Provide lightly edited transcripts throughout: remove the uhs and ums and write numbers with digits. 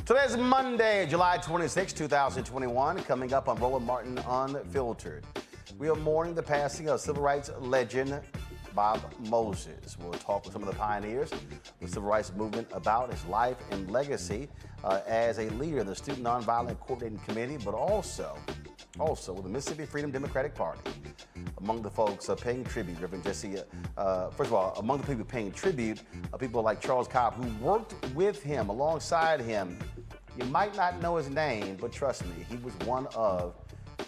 Today's Monday, July 26, 2021. Coming up on Roland Martin Unfiltered. We are mourning the passing of civil rights legend Bob Moses. We'll talk with some of the pioneers of the civil rights movement about his life and legacy as a leader of the Student Nonviolent Coordinating Committee, but also with the Mississippi Freedom Democratic Party. Among the folks paying tribute, Reverend Jesse, first of all, among the people paying tribute are people like Charles Cobb, who worked with him, alongside him. You might not know his name, but trust me, he was one of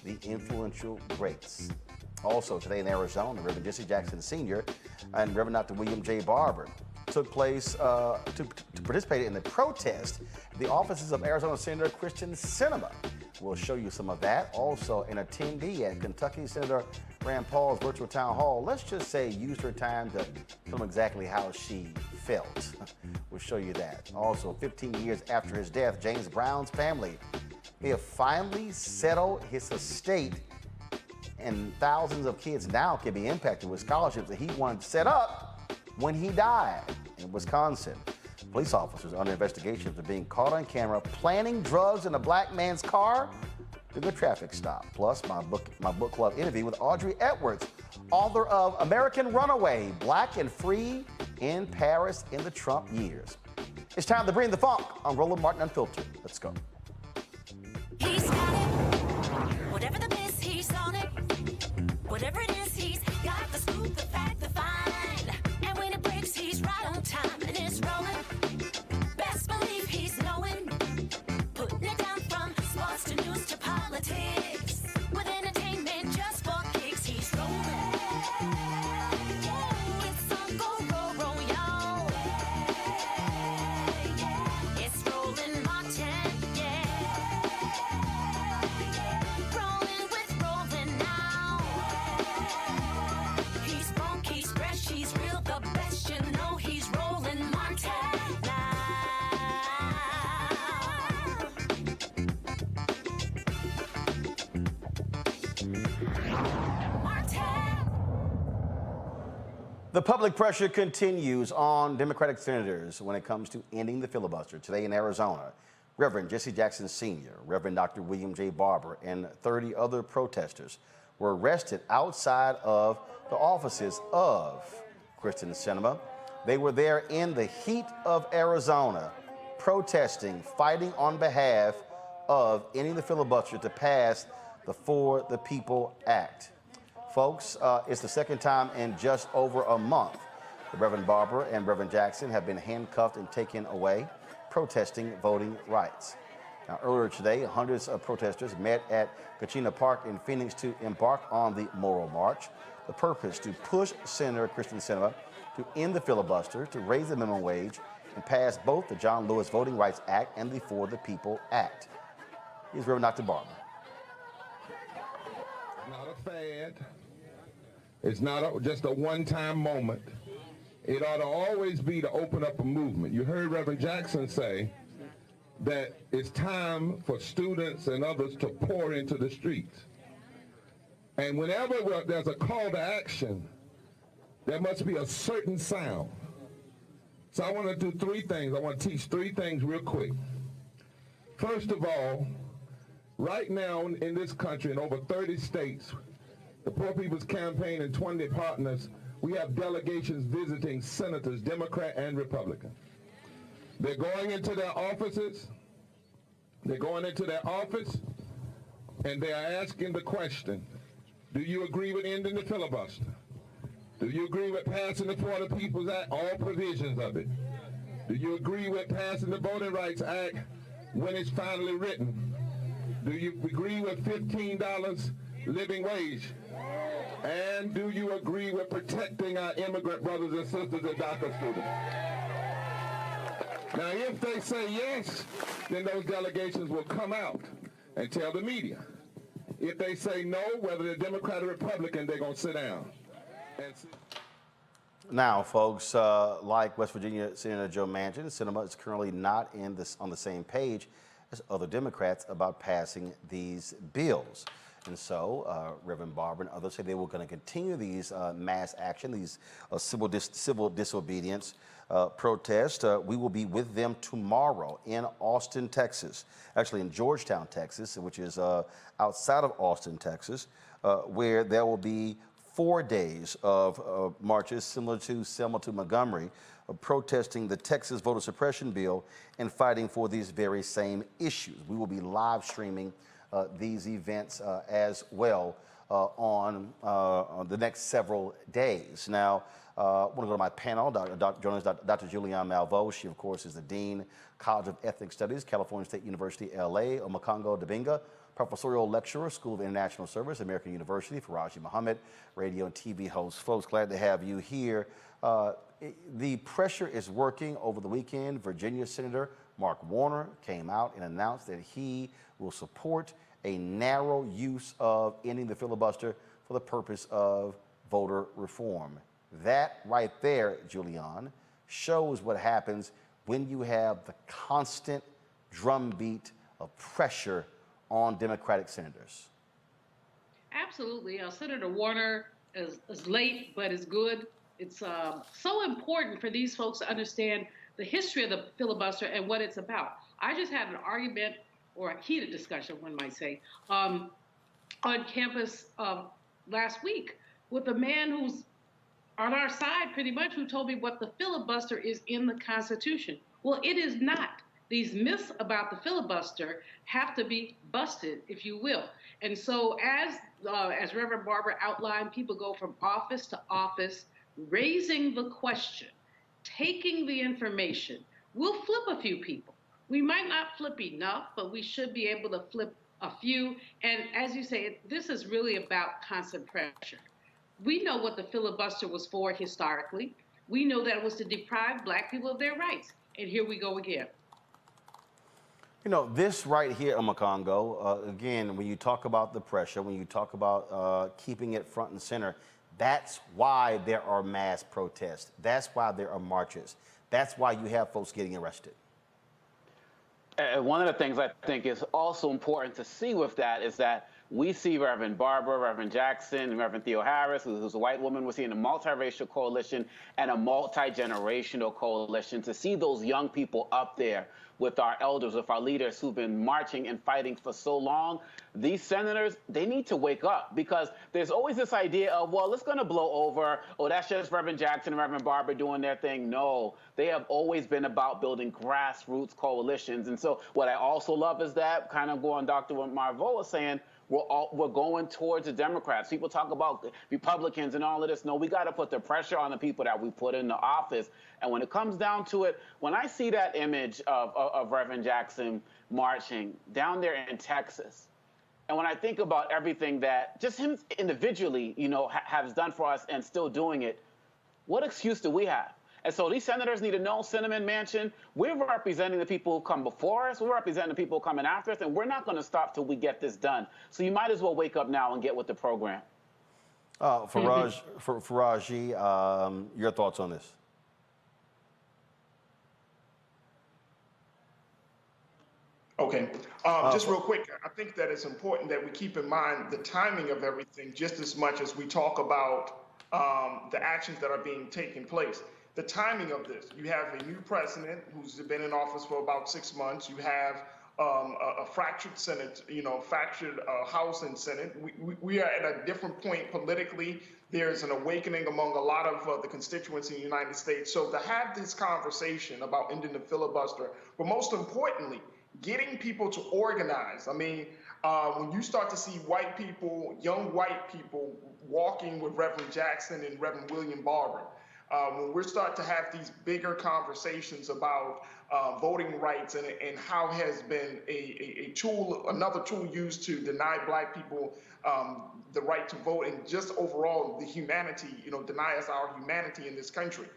the influential greats. Also today in Arizona, Reverend Jesse Jackson Sr. and Reverend Dr. William J. Barber took place to participate in the protest at the offices of Arizona Senator Kyrsten Sinema. We'll show you some of that. Also, an attendee at Kentucky Senator Rand Paul's virtual town hall, let's just say, used her time to film exactly how she felt. We'll show you that. Also, 15 years after his death, James Brown's family, they have finally settled his estate, and thousands of kids now can be impacted with scholarships that he wanted set up when he died in Wisconsin. Police officers under investigation for being caught on camera planting drugs in a black man's car during a traffic stop. Plus, my book club interview with Audrey Edwards, author of American Runaway, Black and Free in Paris in the Trump Years. It's time to bring the funk on Roland Martin Unfiltered. Let's go. He's got it. Whatever the miss, he's on it. Whatever it is, he's got the scoop, the fact, the find. And when it breaks, he's right on time and it's rolling. Best believe he's knowing. Putting it down from sports to news to politics. With entertainment just for kicks, he's rolling. It's on go, y'all. It's Roland Martin, rolling with Roland now. He's funky, he's fresh, he's real, the best, you know he's Roland Martin now. The public pressure continues on Democratic senators when it comes to ending the filibuster. Today in Arizona, Reverend Jesse Jackson Sr., Reverend Dr. William J. Barber, and 30 other protesters were arrested outside of the offices of Kyrsten Sinema. They were there in the heat of Arizona, protesting, fighting on behalf of ending the filibuster to pass the For the People Act. Folks, it's the second time in just over a month the Reverend Barber and Reverend Jackson have been handcuffed and taken away, protesting voting rights. Now, earlier today, hundreds of protesters met at Kachina Park in Phoenix to embark on the Moral March. The purpose to push Senator Kyrsten Sinema to end the filibuster, to raise the minimum wage, and pass both the John Lewis Voting Rights Act and the For the People Act. Here's Reverend Dr. Barber. Not a fad. It's not just a one-time moment. It ought to always be to open up a movement. You heard Reverend Jackson say that it's time for students and others to pour into the streets. And whenever there's a call to action, there must be a certain sound. So I want to do three things. I want to teach three things real quick. First of all, right now in this country, in over 30 states, the Poor People's Campaign and 20 partners, we have delegations visiting senators, Democrat and Republican. They're going into their offices. They're going into their office, and they are asking the question, do you agree with ending the filibuster? Do you agree with passing the For the People's Act, all provisions of it? Do you agree with passing the Voting Rights Act when it's finally written? Do you agree with $15 living wage? And do you agree with protecting our immigrant brothers and sisters and DACA students? Now, if they say yes, then those delegations will come out and tell the media. If they say no, whether they're Democrat or Republican, they're going to sit down. Now, folks, like West Virginia Senator Joe Manchin, Sinema is currently not on the same page as other Democrats about passing these bills. And so, Reverend Barber and others say they were going to continue these mass action, these civil disobedience protests. We will be with them tomorrow in Austin, Texas. Actually, in Georgetown, Texas, which is outside of Austin, Texas, where there will be 4 days of marches similar to Selma to Montgomery, protesting the Texas voter suppression bill and fighting for these very same issues. We will be live streaming these events as well on the next several days. Now, I want to go to my panel. Joining us, Dr. Julianne Malveaux. She, of course, is the Dean, College of Ethnic Studies, California State University, LA. Omokongo Dibinga, Professorial Lecturer, School of International Service, American University. Faraji Muhammad, radio and TV host. Folks, glad to have you here. The pressure is working. Over the weekend, Virginia Senator Mark Warner came out and announced that he will support a narrow use of ending the filibuster for the purpose of voter reform. That right there, Julianne, shows what happens when you have the constant drumbeat of pressure on Democratic senators. Absolutely. Senator Warner is late, but is good. It's so important for these folks to understand the history of the filibuster and what it's about. I just had an argument, or a heated discussion, one might say, on campus last week with a man who's on our side pretty much, who told me what the filibuster is in the Constitution. Well, it is not. These myths about the filibuster have to be busted, if you will. And so as Reverend Barber outlined, people go from office to office, raising the question, taking the information. We'll flip a few people. We might not flip enough, but we should be able to flip a few. And as you say, this is really about constant pressure. We know what the filibuster was for historically. We know that it was to deprive Black people of their rights. And here we go again. You know, this right here, Omokongo, again, when you talk about the pressure, when you talk about keeping it front and center, that's why there are mass protests. That's why there are marches. That's why you have folks getting arrested. One of the things I think is also important to see with that is that we see Reverend Barber, Reverend Jackson, and Reverend Theo Harris, who's a white woman. We're seeing a multiracial coalition and a multi-generational coalition. To see those young people up there with our elders, with our leaders who've been marching and fighting for so long, these senators, they need to wake up, because there's always this idea of, well, it's going to blow over. Oh, that's just Reverend Jackson and Reverend Barber doing their thing. No, they have always been about building grassroots coalitions. And so what I also love is that, kind of going Dr. Malveaux was saying, we're going towards the Democrats. People talk about Republicans and all of this. No, we got to put the pressure on the people that we put in the office. And when it comes down to it, when I see that image of Reverend Jackson marching down there in Texas, and when I think about everything that just him individually, you know, has done for us and still doing it, what excuse do we have? And so these senators need to know, Cinnamon Mansion, we're representing the people who come before us, we're representing the people coming after us, and we're not going to stop till we get this done. So you might as well wake up now and get with the program. Faraji, your thoughts on this? Okay, just real quick, I think that it's important that we keep in mind the timing of everything just as much as we talk about the actions that are being taken place. The timing of this, you have a new president who's been in office for about 6 months. You have a fractured Senate, you know, fractured House and Senate. We are at a different point politically. There's an awakening among a lot of the constituents in the United States. So to have this conversation about ending the filibuster, but most importantly, getting people to organize. I mean, when you start to see white people, young white people walking with Reverend Jackson and Reverend William Barber, when we start to have these bigger conversations about voting rights and how has been a tool, another tool used to deny Black people the right to vote, and just overall the humanity, you know, deny us our humanity in this country.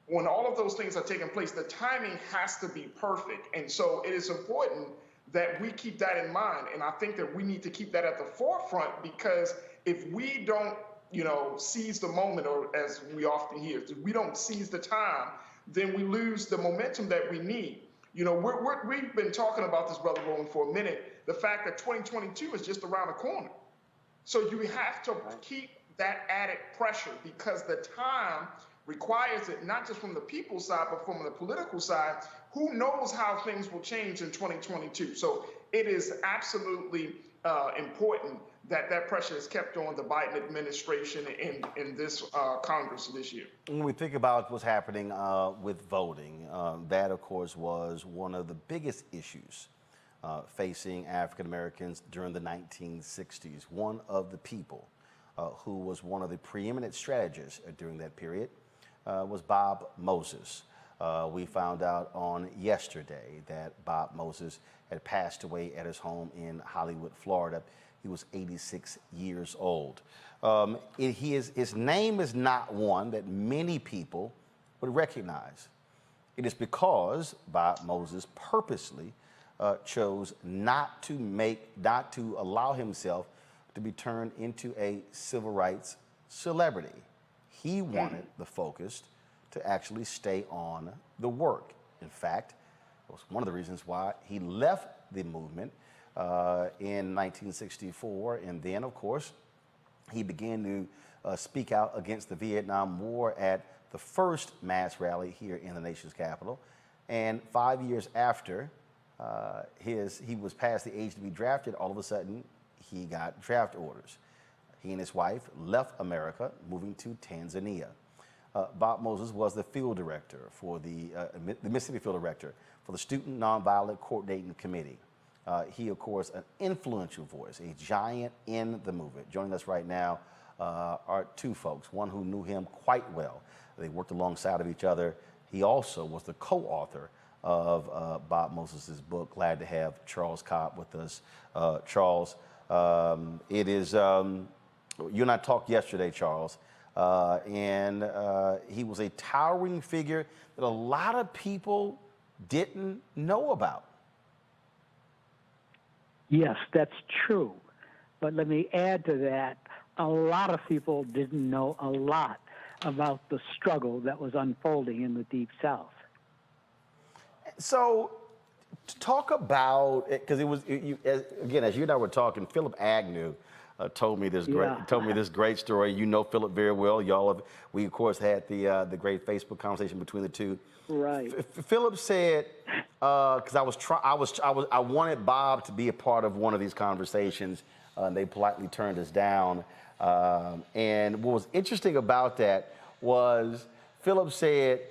When all of those things are taking place, the timing has to be perfect. And so it is important that we keep that in mind. And I think that we need to keep that at the forefront, because if we don't, you know, seize the moment, or as we often hear, if we don't seize the time, then we lose the momentum that we need. You know, we've been talking about this, Brother Roland, for a minute. The fact that 2022 is just around the corner. So you have to keep that added pressure because the time requires it, not just from the people's side, but from the political side. Who knows how things will change in 2022? So it is absolutely important that that pressure is kept on the Biden administration in this Congress this year. When we think about what's happening with voting, that, of course, was one of the biggest issues facing African Americans during the 1960s. One of the people who was one of the preeminent strategists during that period was Bob Moses. We found out on yesterday that Bob Moses had passed away at his home in Hollywood, Florida. He was 86 years old. His name is not one that many people would recognize. It is because Bob Moses purposely chose not to allow himself to be turned into a civil rights celebrity. He wanted the focus to actually stay on the work. In fact, it was one of the reasons why he left the movement in 1964, and then, of course, he began to speak out against the Vietnam War at the first mass rally here in the nation's capital. And 5 years after he was past the age to be drafted, all of a sudden he got draft orders. He and his wife left America, moving to Tanzania. Bob Moses was the field director for the Mississippi field director for the Student Nonviolent Coordinating Committee. He, of course, an influential voice, a giant in the movement. Joining us right now are two folks, one who knew him quite well. They worked alongside of each other. He also was the co-author of Bob Moses' book. Glad to have Charles Cobb with us. Charles, it is, you and I talked yesterday, Charles, and he was a towering figure that a lot of people didn't know about. Yes, that's true. But let me add to that, a lot of people didn't know a lot about the struggle that was unfolding in the Deep South. So, to talk about, because again, as you and I were talking, Philip Agnew told me this great story. You know Philip very well. We of course had the great Facebook conversation between the two. Right. Philip said, because I wanted Bob to be a part of one of these conversations, and they politely turned us down. And what was interesting about that was Philip said,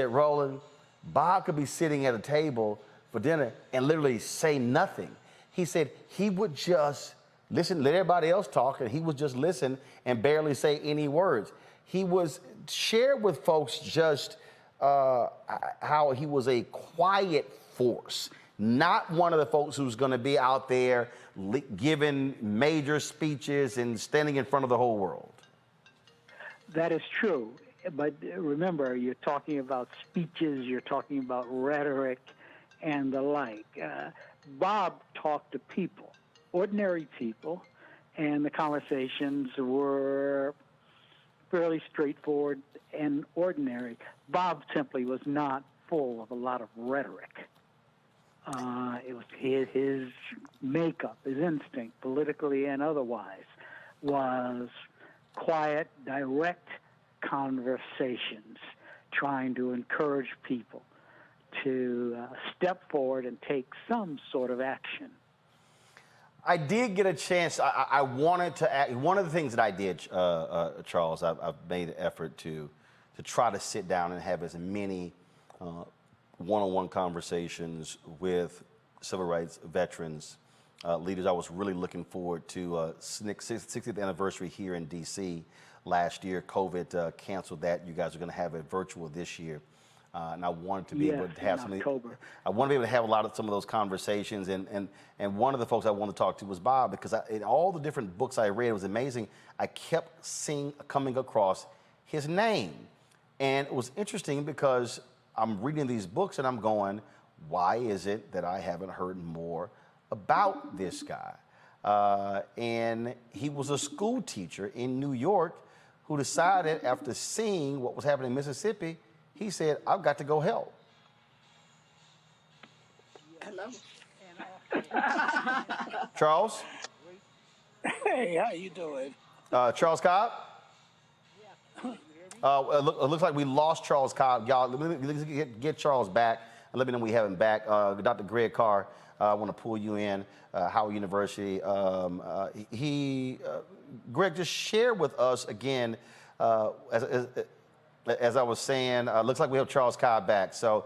Roland, Bob could be sitting at a table for dinner and literally say nothing. He said he would just listen, let everybody else talk, and he would just listen and barely say any words. He was shared with folks just how he was a quiet force, not one of the folks who's going to be out there giving major speeches and standing in front of the whole world. That is true. But remember, you're talking about speeches, you're talking about rhetoric and the like. Bob talked to people, ordinary people, and the conversations were fairly straightforward and ordinary. Bob simply was not full of a lot of rhetoric. It was his makeup, his instinct, politically and otherwise, was quiet, direct conversations, trying to encourage people to step forward and take some sort of action. I did get a chance. I wanted to act. One of the things that I did, Charles, I've made an effort to try to sit down and have as many one-on-one conversations with civil rights veterans, leaders. I was really looking forward to SNCC's 60th anniversary here in D.C. last year. COVID canceled that. You guys are going to have it virtual this year. And I wanted to be able to have I want to be able to have some of those conversations. And one of the folks I wanted to talk to was Bob, because in all the different books I read, it was amazing. I kept coming across his name. And it was interesting because I'm reading these books and I'm going, why is it that I haven't heard more about this guy? And he was a school teacher in New York who decided, after seeing what was happening in Mississippi, he said, I've got to go help. Hello. Charles? Hey, how you doing? Charles Cobb? It looks like we lost Charles Cobb. Y'all, let me get Charles back and let me know we have him back. Dr. Greg Carr, I want to pull you in, Howard University. Greg, just share with us again, as I was saying, looks like we have Charles Cobb back. So,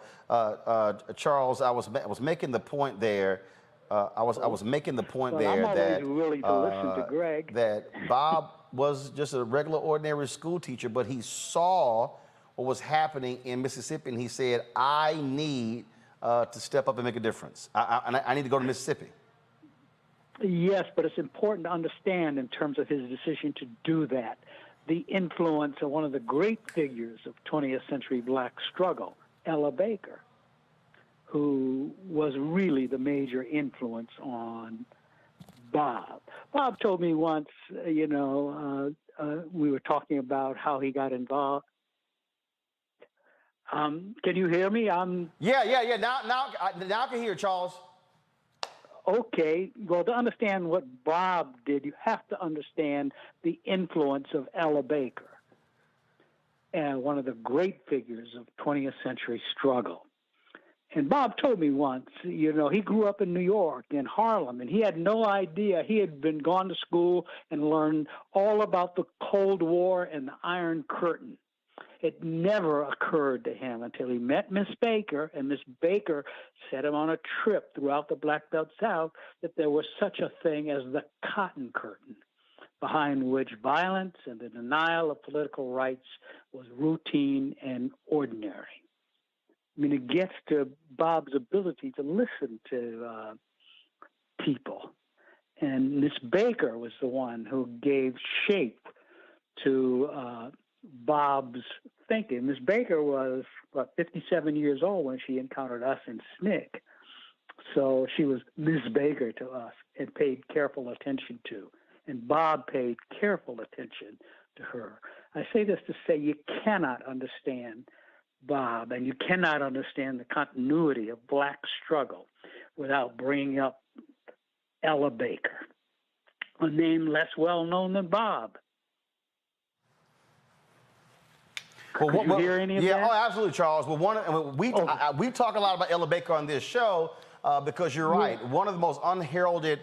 Charles, I was making the point there. I was making the point there I'm that always willing to listen to Greg. that Bob was just a regular, ordinary school teacher, but he saw what was happening in Mississippi, and he said, "I need to step up and make a difference. I need to go to Mississippi." Yes, but it's important to understand in terms of his decision to do that, the influence of one of the great figures of 20th century black struggle, Ella Baker, who was really the major influence on Bob. Bob told me once, we were talking about how he got involved. Can you hear me? Yeah. Now I can hear Charles. Okay. Well, to understand what Bob did, you have to understand the influence of Ella Baker, one of the great figures of 20th century struggle. And Bob told me once, he grew up in New York, in Harlem, and he had no idea. He had gone to school and learned all about the Cold War and the Iron Curtain. It never occurred to him until he met Miss Baker, and Miss Baker set him on a trip throughout the Black Belt South, that there was such a thing as the Cotton Curtain, behind which violence and the denial of political rights was routine and ordinary. I mean, it gets to Bob's ability to listen to people. And Miss Baker was the one who gave shape to Bob's thinking. Miss Baker was, 57 years old when she encountered us in SNCC. So she was Miss Baker to us and paid careful attention to. And Bob paid careful attention to her. I say this to say you cannot understand Bob, and you cannot understand the continuity of black struggle without bringing up Ella Baker, a name less well known than Bob. Did you hear any of that? Yeah, absolutely, Charles. Well, we talk a lot about Ella Baker on this show because you're right. One of the most unheralded,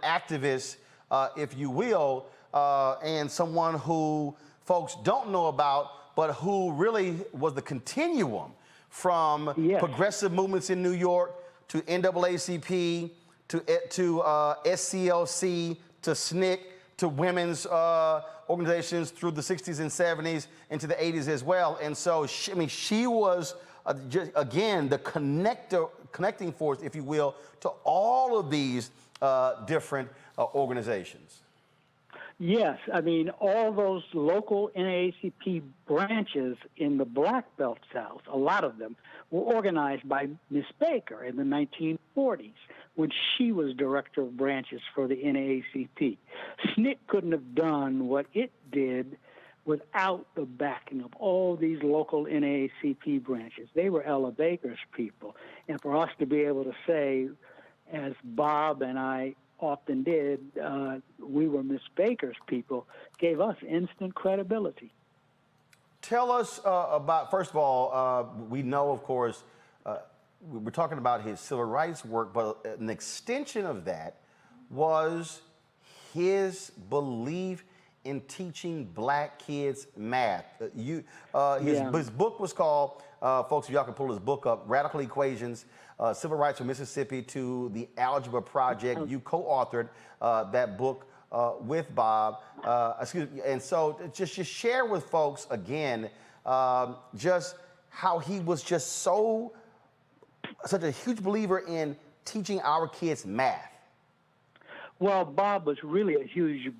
activists, if you will, and someone who folks don't know about, but who really was the continuum from progressive movements in New York to NAACP to SCLC to SNCC to women's organizations through the 60s and 70s into the 80s as well. And so, she was, again, the connecting force, if you will, to all of these different organizations. Yes, I mean, all those local NAACP branches in the Black Belt South, a lot of them, were organized by Miss Baker in the 1940s when she was director of branches for the NAACP. SNCC couldn't have done what it did without the backing of all these local NAACP branches. They were Ella Baker's people. And for us to be able to say, as Bob and I often did, we were Miss Baker's people, gave us instant credibility. Tell us about, first of all, we know, of course, we're talking about his civil rights work, but an extension of that was his belief in teaching black kids math. His book was called, folks, if y'all can pull his book up, Radical Equations, Civil Rights from Mississippi to the Algebra Project. You co-authored that book with Bob. And so just share with folks again, just how he was just such a huge believer in teaching our kids math. Well, Bob was really a huge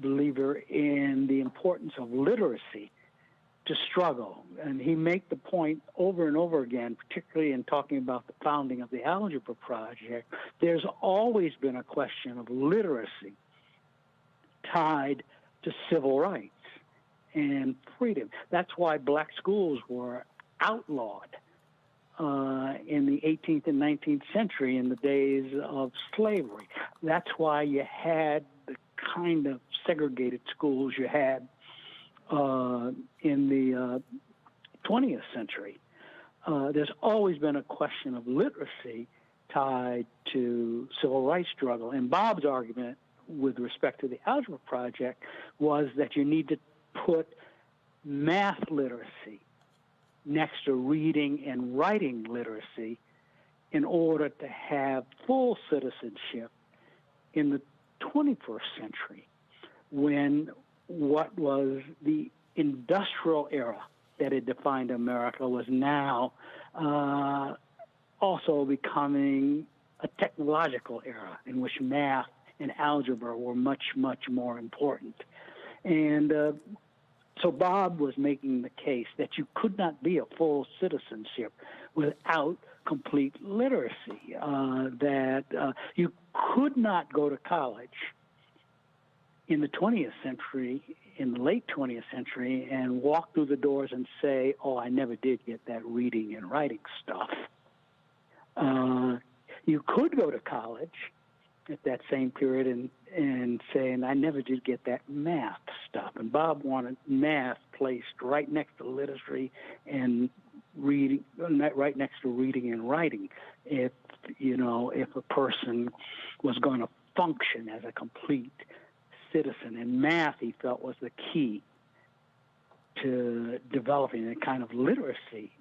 believer in the importance of literacy to struggle. And he made the point over and over again, particularly in talking about the founding of the Algebra Project, there's always been a question of literacy tied to civil rights and freedom. That's why black schools were outlawed in the 18th and 19th century in the days of slavery. That's why you had the kind of segregated schools you had in the 20th century. There's always been a question of literacy tied to civil rights struggle. And Bob's argument with respect to the Algebra Project was that you need to put math literacy next to reading and writing literacy in order to have full citizenship in the 21st century, when what was the industrial era that had defined America was now also becoming a technological era in which math and algebra were much, much more important. And so Bob was making the case that you could not be a full citizenship without complete literacy, that you could not go to college in the 20th century, in the late 20th century, and walk through the doors and say, oh, I never did get that reading and writing stuff. You could go to college at that same period and say, and I never did get that math stuff. And Bob wanted math placed right next to literacy and reading, right next to reading and writing, if a person was going to function as a complete citizen. And math, he felt, was the key to developing the kind of literacy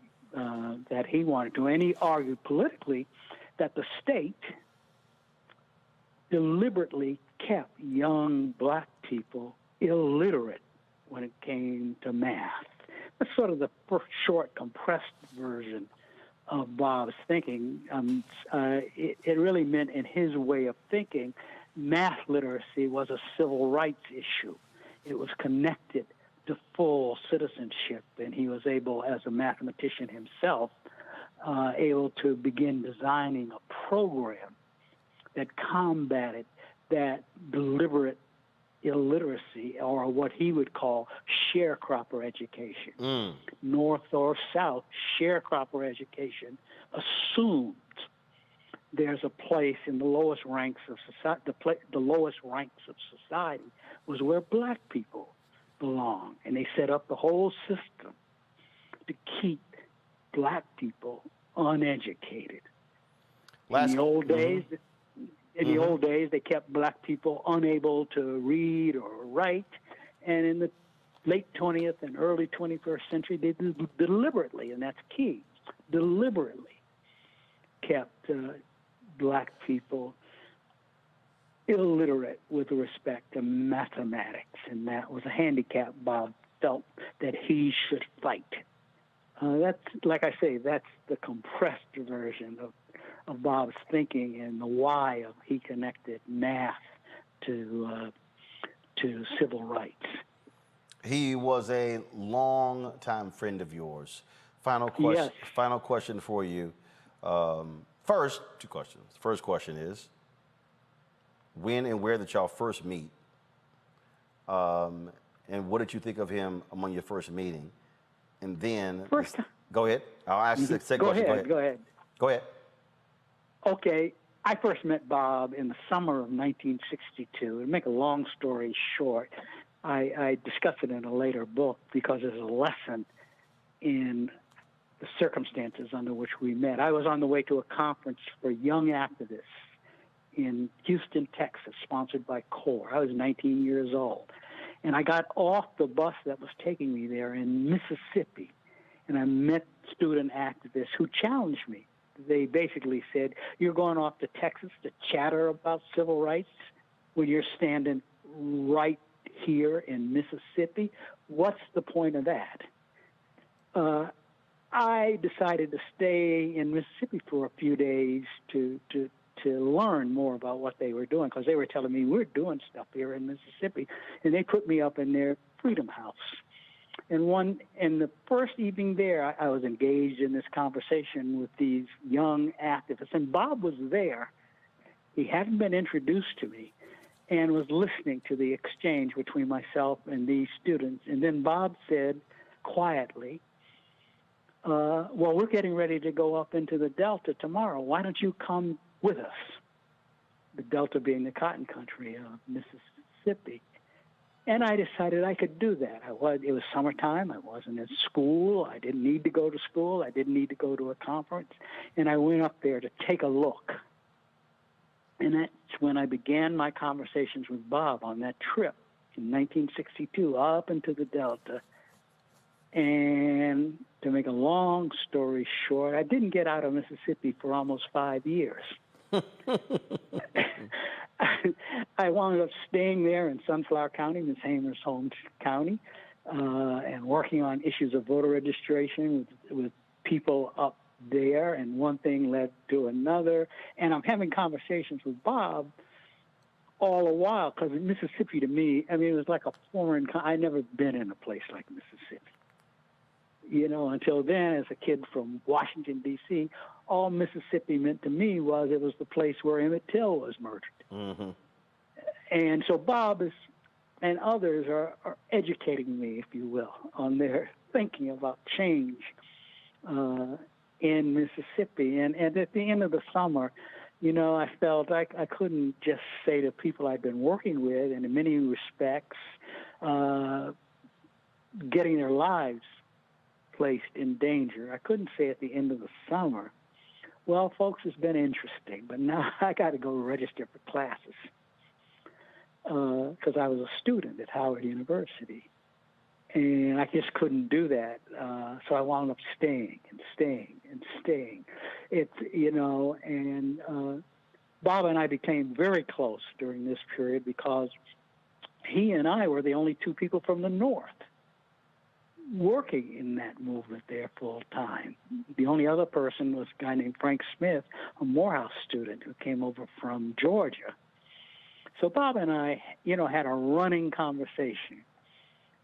that he wanted to. And he argued politically that the state deliberately kept young black people illiterate when it came to math. That's sort of the first short, compressed version of Bob's thinking. It really meant, in his way of thinking, math literacy was a civil rights issue. It was connected to full citizenship, and he was able, as a mathematician himself, able to begin designing a program that combated that deliberate illiteracy, or what he would call sharecropper education. North or South, sharecropper education assumed there's a place in the lowest ranks of society. The lowest ranks of society was where black people belong, and they set up the whole system to keep black people uneducated. In the old days, they kept black people unable to read or write, and in the late 20th and early 21st century, they deliberately, and that's key, deliberately kept black people illiterate with respect to mathematics, and that was a handicap Bob felt that he should fight. That's, like I say, that's the compressed version of Bob's thinking and the why of he connected math to civil rights. He was a long-time friend of yours. Final question for you. First, two questions. First question is, when and where did y'all first meet? And what did you think of him among your first meeting? And then, go ahead. I'll ask the second question. Go ahead. Okay, I first met Bob in the summer of 1962. To make a long story short, I discuss it in a later book because there's a lesson in the circumstances under which we met. I was on the way to a conference for young activists in Houston, Texas, sponsored by CORE. I was 19 years old. And I got off the bus that was taking me there in Mississippi, and I met student activists who challenged me. They basically said, you're going off to Texas to chatter about civil rights when you're standing right here in Mississippi? What's the point of that? I decided to stay in Mississippi for a few days to learn more about what they were doing, because they were telling me, we're doing stuff here in Mississippi. And they put me up in their Freedom House. And the first evening there, I was engaged in this conversation with these young activists, and Bob was there. He hadn't been introduced to me, and was listening to the exchange between myself and these students. And then Bob said quietly, well, we're getting ready to go up into the Delta tomorrow. Why don't you come with us? The Delta being the cotton country of Mississippi. And I decided I could do that. It was summertime. I wasn't in school. I didn't need to go to school. I didn't need to go to a conference. And I went up there to take a look. And that's when I began my conversations with Bob on that trip in 1962 up into the Delta. And to make a long story short, I didn't get out of Mississippi for almost 5 years. I wound up staying there in Sunflower County, Miss Hamer's home county, and working on issues of voter registration with people up there, and one thing led to another. And I'm having conversations with Bob all the while, because Mississippi to me, I mean, it was like a foreign, I'd never been in a place like Mississippi. You know, until then, as a kid from Washington, D.C., all Mississippi meant to me was it was the place where Emmett Till was murdered. Mm-hmm. And so Bob and others are educating me, if you will, on their thinking about change in Mississippi. And at the end of the summer, you know, I felt I couldn't just say to people I'd been working with, and in many respects, getting their lives placed in danger. I couldn't say at the end of the summer, well, folks, it's been interesting, but now I got to go register for classes because I was a student at Howard University, and I just couldn't do that. So I wound up staying. It's, you know, and Bob and I became very close during this period because he and I were the only two people from the North working in that movement there full time. The only other person was a guy named Frank Smith, a Morehouse student who came over from Georgia. So Bob and I, you know, had a running conversation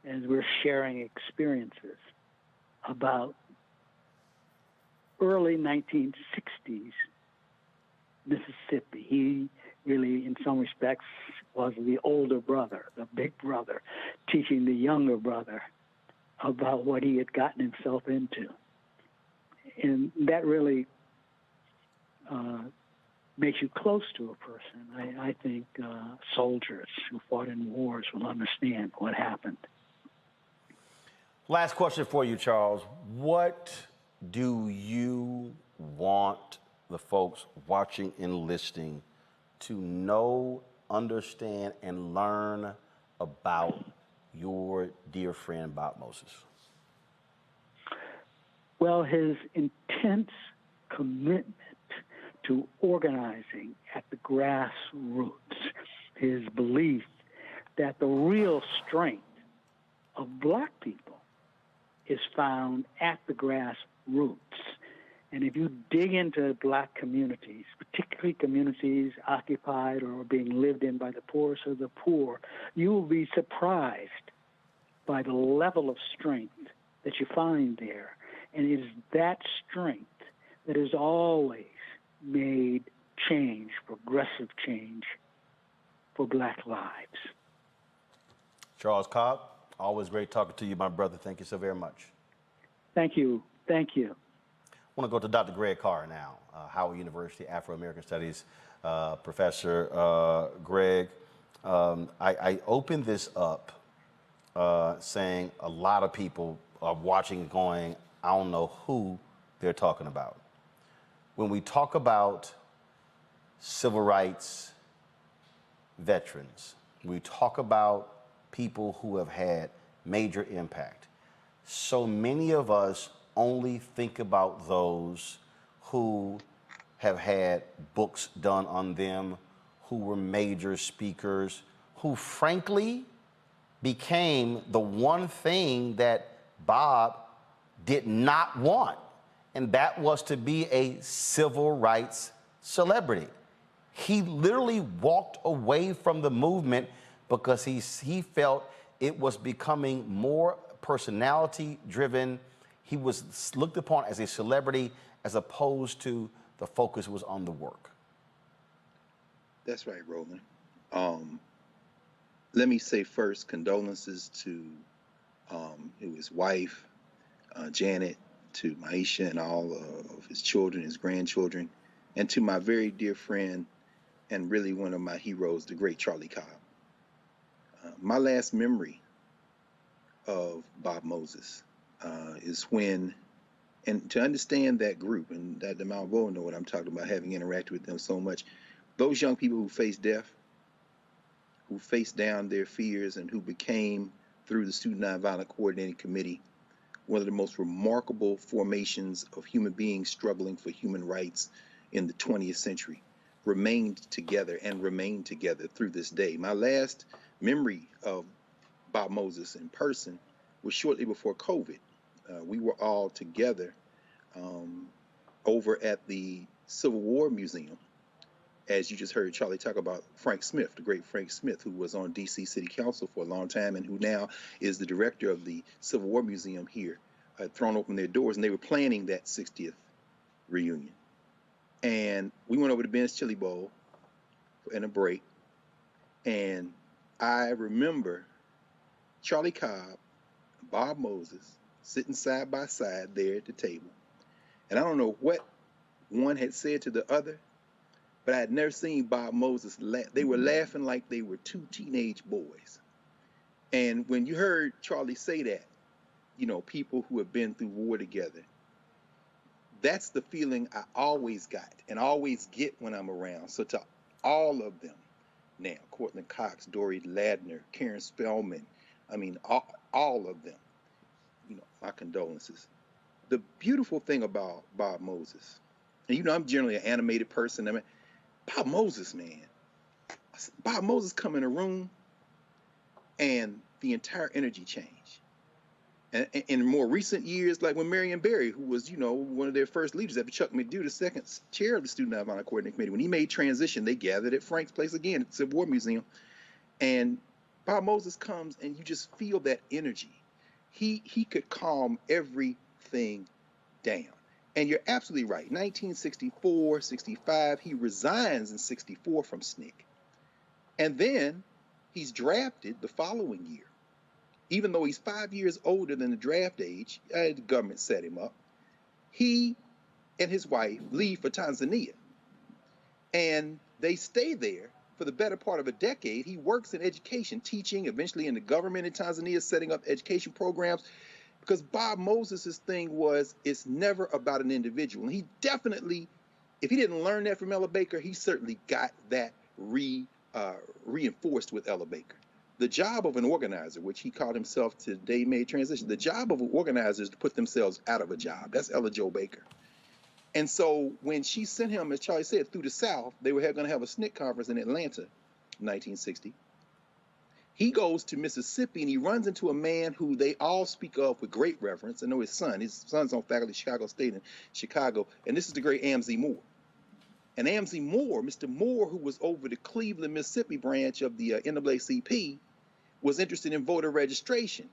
as we're sharing experiences about early 1960s Mississippi. He really, in some respects, was the older brother, the big brother, teaching the younger brother about what he had gotten himself into. And that really makes you close to a person. I think soldiers who fought in wars will understand what happened. Last question for you, Charles. What do you want the folks watching and listening to know, understand, and learn about your dear friend, Bob Moses? Well, his intense commitment to organizing at the grassroots, his belief that the real strength of black people is found at the grassroots. And if you dig into black communities, particularly communities occupied or being lived in by the poorest of the poor, you will be surprised by the level of strength that you find there. And it is that strength that has always made change, progressive change, for black lives. Charles Cobb, always great talking to you, my brother. Thank you so very much. Thank you. Thank you. I want to go to Dr. Greg Carr now, Howard University Afro-American Studies professor. Greg, I opened this up saying a lot of people are watching going, I don't know who they're talking about. When we talk about civil rights veterans, we talk about people who have had major impact. So many of us only think about those who have had books done on them, who were major speakers, who frankly became the one thing that Bob did not want, and that was to be a civil rights celebrity. He literally walked away from the movement because he felt it was becoming more personality-driven. He was looked upon as a celebrity as opposed to the focus was on the work. That's right, Roland. Let me say first, condolences to his wife, Janet, to Maisha and all of his children, his grandchildren, and to my very dear friend and really one of my heroes, the great Charlie Cobb. My last memory of Bob Moses is when, and to understand that group, and that the Mount Bowl know what I'm talking about, having interacted with them so much, those young people who faced death, who faced down their fears, and who became, through the Student Nonviolent Coordinating Committee, one of the most remarkable formations of human beings struggling for human rights in the 20th century, remained together and remain together through this day. My last memory of Bob Moses in person was shortly before COVID. We were all together over at the Civil War Museum, as you just heard Charlie talk about Frank Smith, the great Frank Smith, who was on DC City Council for a long time and who now is the director of the Civil War Museum here, had thrown open their doors, and they were planning that 60th reunion. And we went over to Ben's Chili Bowl in a break, and I remember Charlie Cobb, Bob Moses, sitting side by side there at the table. And I don't know what one had said to the other, but I had never seen Bob Moses laugh. They were laughing like they were two teenage boys. And when you heard Charlie say that, you know, people who have been through war together, that's the feeling I always got and always get when I'm around. So to all of them now, Cortland Cox, Dory Ladner, Karen Spellman, I mean, all of them, you know, my condolences. The beautiful thing about Bob Moses, and you know, I'm generally an animated person. I mean, Bob Moses, man. Bob Moses come in a room and the entire energy changed. And in more recent years, like when Marion Barry, who was, you know, one of their first leaders after Chuck McDew, the second chair of the Student Nonviolent Coordinating Committee, when he made transition, they gathered at Frank's place again at the Civil War Museum. And Bob Moses comes and you just feel that energy. He could calm everything down. And you're absolutely right. 1964, 65, he resigns in 64 from SNCC. And then he's drafted the following year. Even though he's 5 years older than the draft age, the government set him up. He and his wife leave for Tanzania. And they stay there for the better part of a decade. He works in education, teaching, eventually in the government in Tanzania, setting up education programs. Because Bob Moses' thing was, it's never about an individual. And he definitely, if he didn't learn that from Ella Baker, he certainly got that reinforced with Ella Baker. The job of an organizer, which he called himself today, made transition. The job of an organizer is to put themselves out of a job. That's Ella Jo Baker. And so when she sent him, as Charlie said, through the South, they were going to have a SNCC conference in Atlanta in 1960. He goes to Mississippi and he runs into a man who they all speak of with great reverence. I know his son's on faculty at Chicago State in Chicago, and this is the great Amzie Moore. And Amzie Moore, Mr. Moore, who was over the Cleveland, Mississippi branch of the NAACP, was interested in voter registration.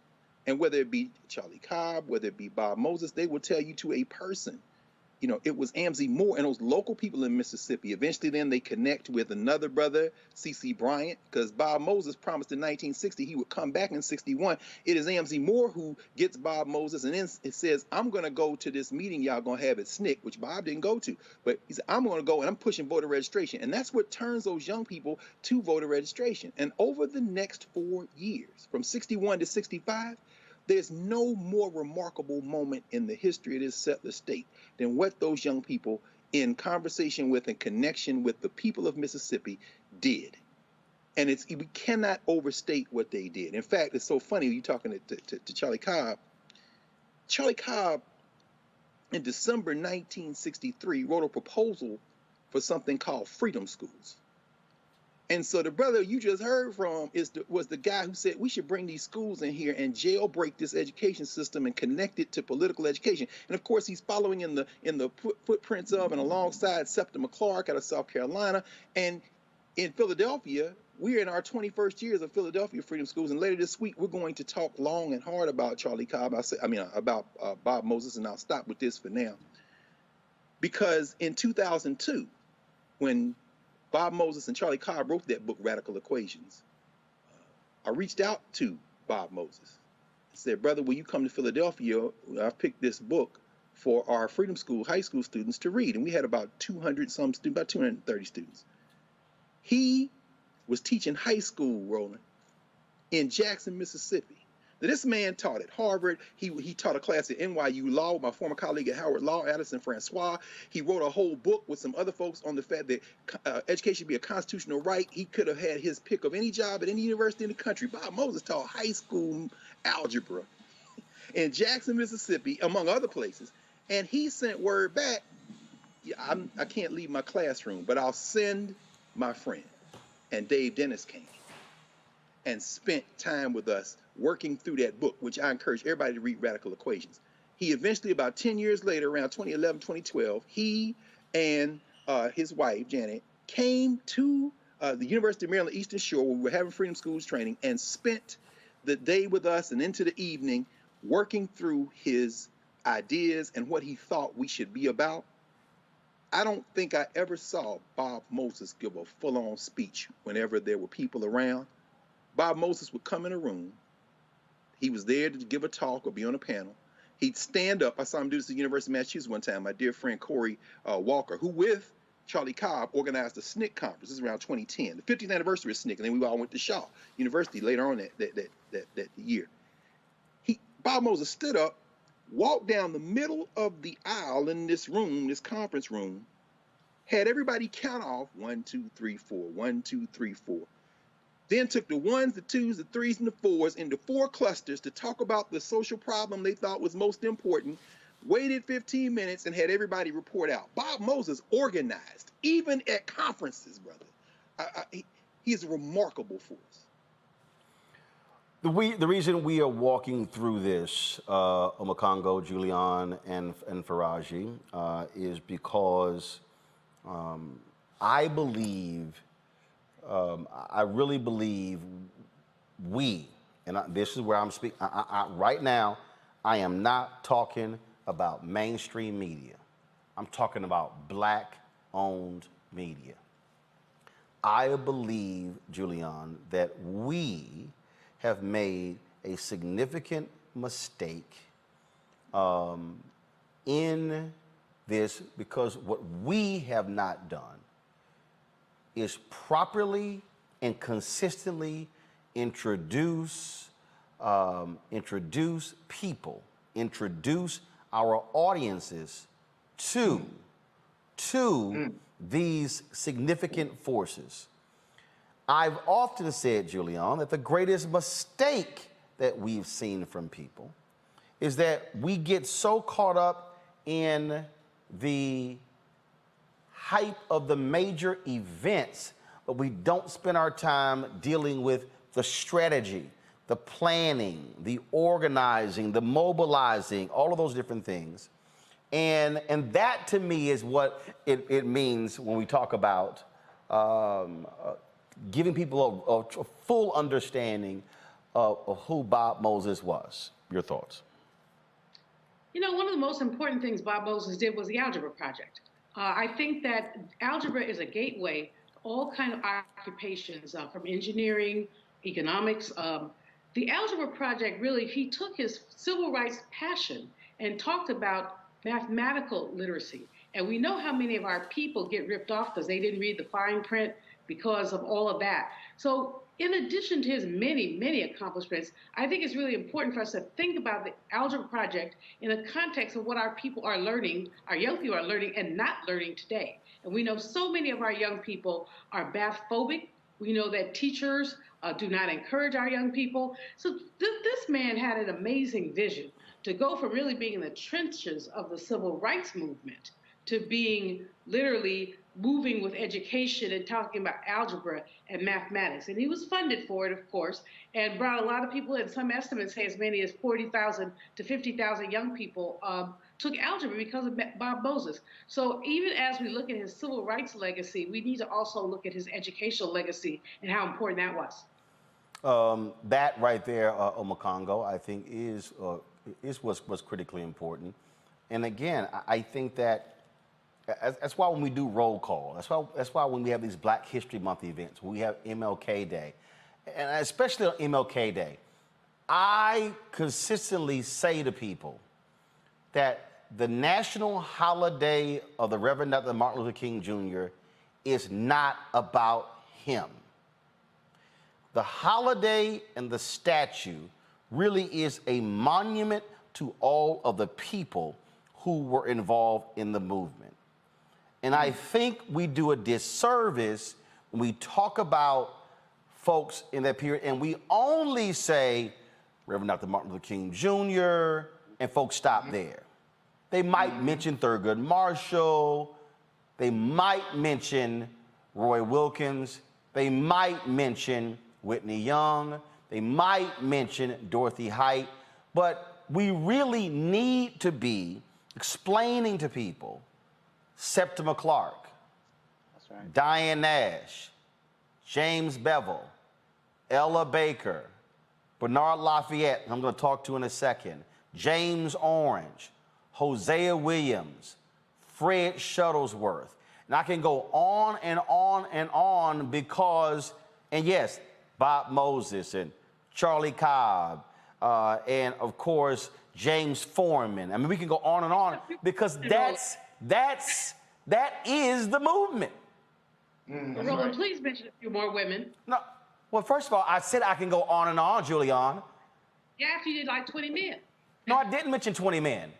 And whether it be Charlie Cobb, whether it be Bob Moses, they will tell you to a person, you know, it was Amzie Moore and those local people in Mississippi. Eventually then they connect with another brother, C.C. Bryant, because Bob Moses promised in 1960 he would come back in 61. It is Amzie Moore who gets Bob Moses, and then it says, I'm going to go to this meeting y'all going to have at SNCC, which Bob didn't go to. But he said, I'm going to go and I'm pushing voter registration. And that's what turns those young people to voter registration. And over the next 4 years, from 61 to 65, there's no more remarkable moment in the history of this settler state than what those young people, in conversation with and connection with the people of Mississippi, did. And we cannot overstate what they did. In fact, it's so funny, you talking to Charlie Cobb. Charlie Cobb, in December 1963, wrote a proposal for something called freedom schools. And so the brother you just heard from was the guy who said we should bring these schools in here and jailbreak this education system and connect it to political education. And of course, he's following in the footprints of and alongside Septima Clark out of South Carolina. And in Philadelphia, we're in our 21st years of Philadelphia Freedom Schools. And later this week, we're going to talk long and hard about Charlie Cobb. About Bob Moses, and I'll stop with this for now. Because in 2002, when Bob Moses and Charlie Cobb wrote that book, Radical Equations, I reached out to Bob Moses and said, brother, will you come to Philadelphia? I've picked this book for our Freedom School high school students to read. And we had about 200 some students, about 230 students. He was teaching high school, Roland, in Jackson, Mississippi. Now, this man taught at Harvard. He taught a class at NYU Law with my former colleague at Howard Law, Addison Francois. He wrote a whole book with some other folks on the fact that education should be a constitutional right. He could have had his pick of any job at any university in the country. Bob Moses taught high school algebra in Jackson, Mississippi, among other places. And he sent word back, yeah, I can't leave my classroom, but I'll send my friend. And Dave Dennis came and spent time with us working through that book, which I encourage everybody to read, Radical Equations. He eventually, about 10 years later, around 2011, 2012, he and his wife, Janet, came to the University of Maryland Eastern Shore, where we were having Freedom Schools training, and spent the day with us and into the evening working through his ideas and what he thought we should be about. I don't think I ever saw Bob Moses give a full-on speech whenever there were people around. Bob Moses would come in a room. He was there to give a talk or be on a panel. He'd stand up. I saw him do this at the University of Massachusetts one time. My dear friend Corey Walker, who with Charlie Cobb organized a SNCC conference. This is around 2010, the 50th anniversary of SNCC, and then we all went to Shaw University later on that year. Bob Moses stood up, walked down the middle of the aisle in this room, this conference room, had everybody count off 1, 2, 3, 4, 1, 2, 3, 4. Then took the ones, the twos, the threes, and the fours into 4 clusters to talk about the social problem they thought was most important, waited 15 minutes, and had everybody report out. Bob Moses organized, even at conferences, brother. He is a remarkable force. The reason we are walking through this, Omokongo, Julian, and Faraji, is because I believe, I really believe we, and this is where I'm speaking, right now, I am not talking about mainstream media. I'm talking about Black-owned media. I believe, Julian, that we have made a significant mistake in this, because what we have not done is properly and consistently introduce people, introduce our audiences to these significant forces. I've often said, Julian, that the greatest mistake that we've seen from people is that we get so caught up in the hype of the major events, but we don't spend our time dealing with the strategy, the planning, the organizing, the mobilizing, all of those different things. And that, to me, is what it means when we talk about giving people a full understanding of who Bob Moses was. Your thoughts? You know, one of the most important things Bob Moses did was the Algebra Project. I think that algebra is a gateway to all kinds of occupations, from engineering, economics. The Algebra Project, really, he took his civil rights passion and talked about mathematical literacy. And we know how many of our people get ripped off because they didn't read the fine print because of all of that. So in addition to his many, many accomplishments, I think it's really important for us to think about the Algebra Project in a context of what our people are learning, our young people are learning and not learning today. And we know so many of our young people are math phobic. We know that teachers do not encourage our young people. So this man had an amazing vision to go from really being in the trenches of the civil rights movement to being literally moving with education and talking about algebra and mathematics. And he was funded for it, of course, and brought a lot of people in. Some estimates say as many as 40,000 to 50,000 young people took algebra because of Bob Moses. So even as we look at his civil rights legacy, we need to also look at his educational legacy and how important that was. That right there, Omokongo, I think was critically important. And again, I think that that's why when we do roll call, that's why when we have these Black History Month events, when we have MLK Day, and especially on MLK Day, I consistently say to people that the national holiday of the Reverend Dr. Martin Luther King Jr. is not about him. The holiday and the statue really is a monument to all of the people who were involved in the movement. And I think we do a disservice when we talk about folks in that period and we only say Reverend Dr. Martin Luther King Jr. and folks stop there. They might mention Thurgood Marshall, they might mention Roy Wilkins, they might mention Whitney Young, they might mention Dorothy Height, but we really need to be explaining to people Septima Clark, That's right. Diane Nash, James Bevel, Ella Baker, Bernard Lafayette, I'm going to talk to in a second, James Orange, Hosea Williams, Fred Shuttlesworth. And I can go on and on and on because, and yes, Bob Moses and Charlie Cobb, and of course, James Foreman. I mean, we can go on and on because that is the movement. Roland, please mention a few more women. No, well, first of all, I said I can go on and on, Julianne. Yeah, after you did like 20 men. No, I didn't mention 20 men.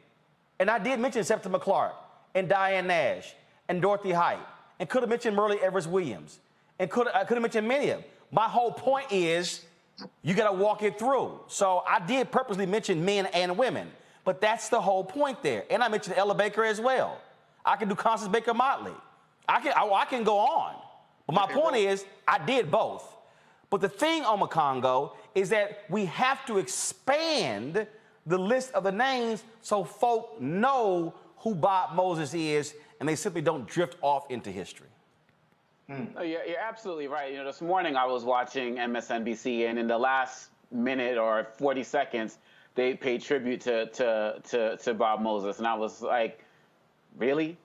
And I did mention Septima Clark and Diane Nash and Dorothy Height and could have mentioned Merle Evers Williams and I could have mentioned many of them. My whole point is you got to walk it through. So I did purposely mention men and women, but that's the whole point there. And I mentioned Ella Baker as well. I can do Constance Baker Motley. I can go on. But my point is I did both. But the thing, Omakongo, is that we have to expand the list of the names so folk know who Bob Moses is and they simply don't drift off into history. No, you're absolutely right. You know, this morning I was watching MSNBC, and in the last minute or 40 seconds, they paid tribute to Bob Moses, and I was like, really?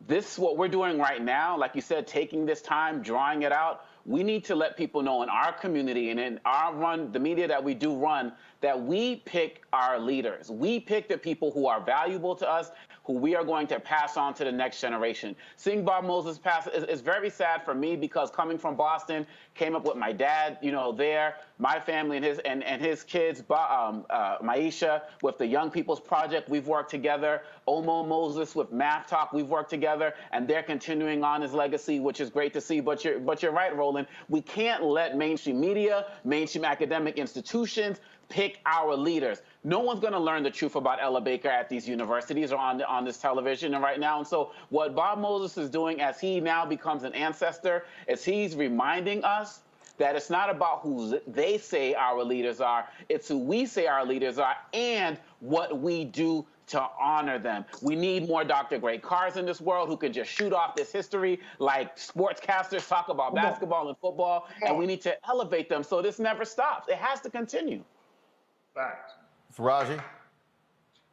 This is what we're doing right now? Like you said, taking this time, drawing it out. We need to let people know in our community and in our the media that we do run, that we pick our leaders. We pick the people who are valuable to us, who we are going to pass on to the next generation. Seeing Bob Moses pass is very sad for me because coming from Boston, came up with my dad, you know, there, my family and his kids, Maisha with the Young People's Project, we've worked together. Omo Moses with Math Talk, we've worked together, and they're continuing on his legacy, which is great to see. But you're right, Roland. We can't let mainstream media, mainstream academic institutions pick our leaders. No one's going to learn the truth about Ella Baker at these universities or on this television and right now. And so what Bob Moses is doing as he now becomes an ancestor is he's reminding us that it's not about who they say our leaders are, it's who we say our leaders are and what we do to honor them. We need more Dr. Great Cars in this world who can just shoot off this history like sportscasters talk about basketball and football, and we need to elevate them so this never stops. It has to continue. Fact. Faraji?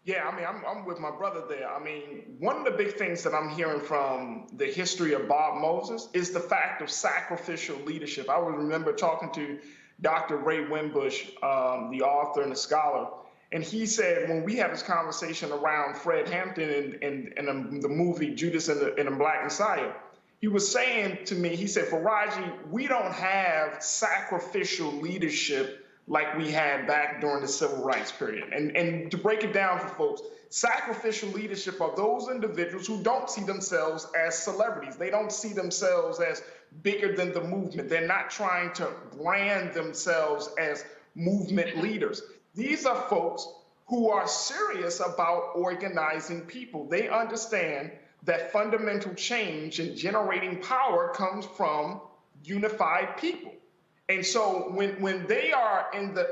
Yeah, I mean, I'm with my brother there. I mean, one of the big things that I'm hearing from the history of Bob Moses is the fact of sacrificial leadership. I would remember talking to Dr. Ray Winbush, the author and the scholar, and he said when we had this conversation around Fred Hampton and the movie Judas and the Black Messiah, he was saying to me, he said, Faraji, we don't have sacrificial leadership like we had back during the civil rights period. And to break it down for folks, sacrificial leadership are those individuals who don't see themselves as celebrities. They don't see themselves as bigger than the movement. They're not trying to brand themselves as movement leaders. These are folks who are serious about organizing people. They understand that fundamental change and generating power comes from unified people. And so when they are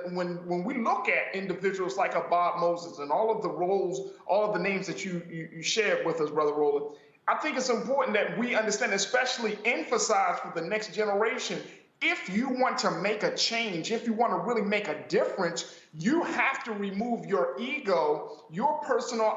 when we look at individuals like a Bob Moses and all of the roles, all of the names that you shared with us, Brother Roland, I think it's important that we understand, especially emphasize for the next generation, if you want to make a change, if you want to really make a difference, you have to remove your ego, your personal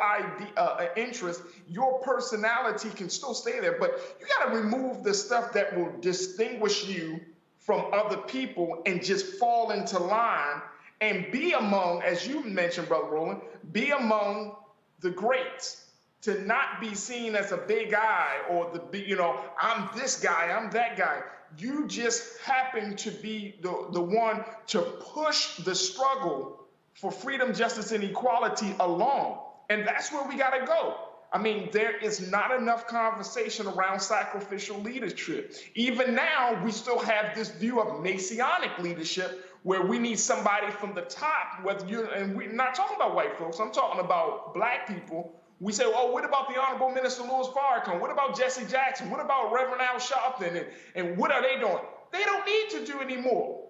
interest, your personality can still stay there, but you got to remove the stuff that will distinguish you from other people and just fall into line and be among, as you mentioned, Brother Roland, be among the greats, to not be seen as a big guy or the big, I'm this guy, I'm that guy. You just happen to be the one to push the struggle for freedom, justice, and equality along. And that's where we got to go. I mean, there is not enough conversation around sacrificial leadership. Even now, we still have this view of Messianic leadership where we need somebody from the top, and we're not talking about white folks, I'm talking about black people. We say, oh, what about the Honorable Minister Louis Farrakhan? What about Jesse Jackson? What about Reverend Al Sharpton? And what are they doing? They don't need to do anymore.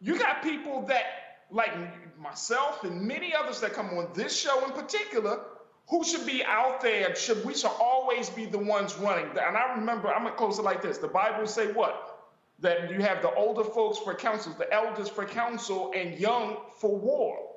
You got people that, like myself and many others that come on this show in particular, who should be out there, we should always be the ones running. And I remember, I'm gonna close it like this. The Bible say what? That you have the older folks for counsel, the elders for counsel, and young for war.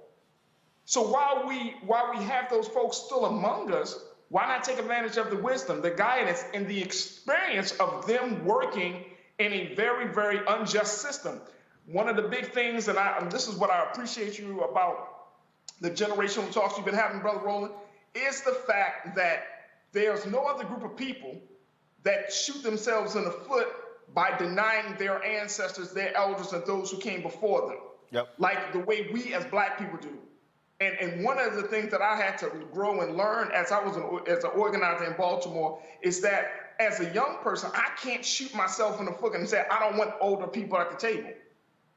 So while we have those folks still among us, why not take advantage of the wisdom, the guidance, and the experience of them working in a very, very unjust system? One of the big things, and this is what I appreciate you about the generational talks you've been having, Brother Roland, is the fact that there's no other group of people that shoot themselves in the foot by denying their ancestors, their elders, and those who came before them. Yep. Like the way we as black people do. And one of the things that I had to grow and learn as I was as an organizer in Baltimore is that as a young person, I can't shoot myself in the foot and say, I don't want older people at the table.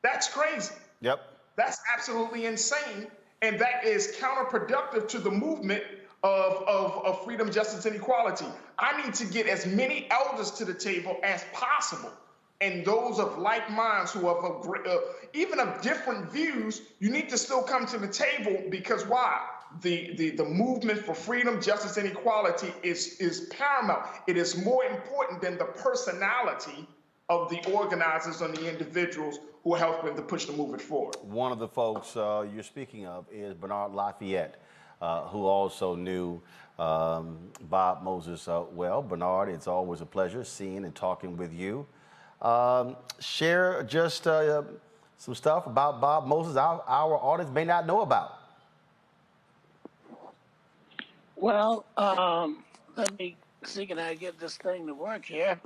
That's crazy. Yep. That's absolutely insane. And that is counterproductive to the movement of freedom, justice, and equality. I need to get as many elders to the table as possible. And those of like minds who have even of different views, you need to still come to the table because why? The movement for freedom, justice, and equality is paramount. It is more important than the personality of the organizers and the individuals who are helping to push the movement forward. One of the folks you're speaking of is Bernard Lafayette, who also knew Bob Moses well. Bernard, it's always a pleasure seeing and talking with you. Share just some stuff about Bob Moses our audience may not know about. Well, let me see, can I get this thing to work here?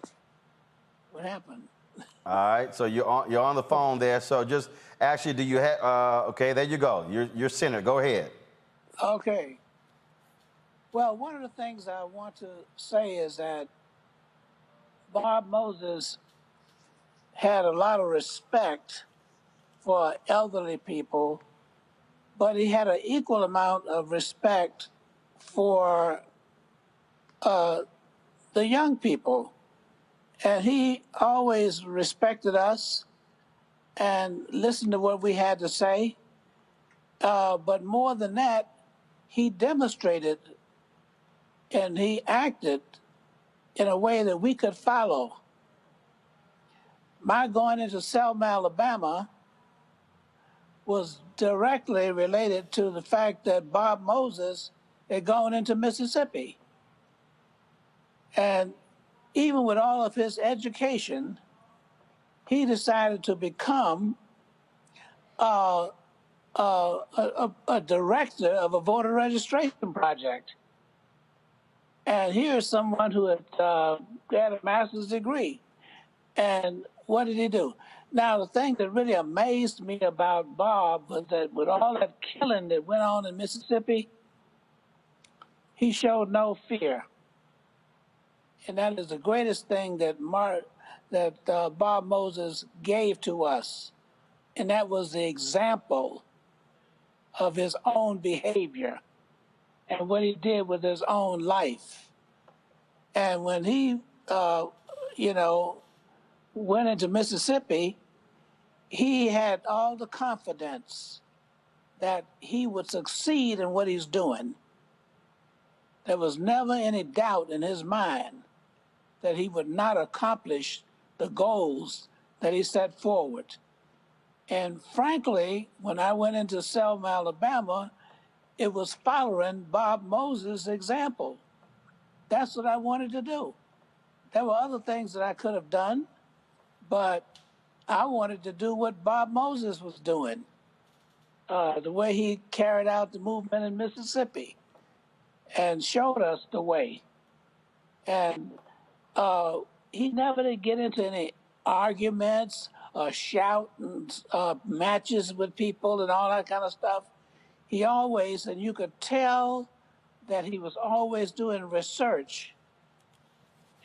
What happened? All right, so you're on the phone there. So just actually, do you have? Okay, there you go. You're centered. Go ahead. Okay. Well, one of the things I want to say is that Bob Moses had a lot of respect for elderly people, but he had an equal amount of respect for the young people. And he always respected us and listened to what we had to say. But more than that, he demonstrated and he acted in a way that we could follow. My going into Selma, Alabama was directly related to the fact that Bob Moses had gone into Mississippi. And even with all of his education, he decided to become a director of a voter registration project. And here's someone who had a master's degree. And what did he do? Now, the thing that really amazed me about Bob was that with all that killing that went on in Mississippi, he showed no fear. And that is the greatest thing that Bob Moses gave to us. And that was the example of his own behavior and what he did with his own life. And when he, went into Mississippi, he had all the confidence that he would succeed in what he's doing. There was never any doubt in his mind that he would not accomplish the goals that he set forward. And frankly, when I went into Selma, Alabama, it was following Bob Moses' example. That's what I wanted to do. There were other things that I could have done, but I wanted to do what Bob Moses was doing, the way he carried out the movement in Mississippi. and showed us the way. And he never did get into any arguments or shout matches with people and all that kind of stuff. He always, and you could tell that he was always doing research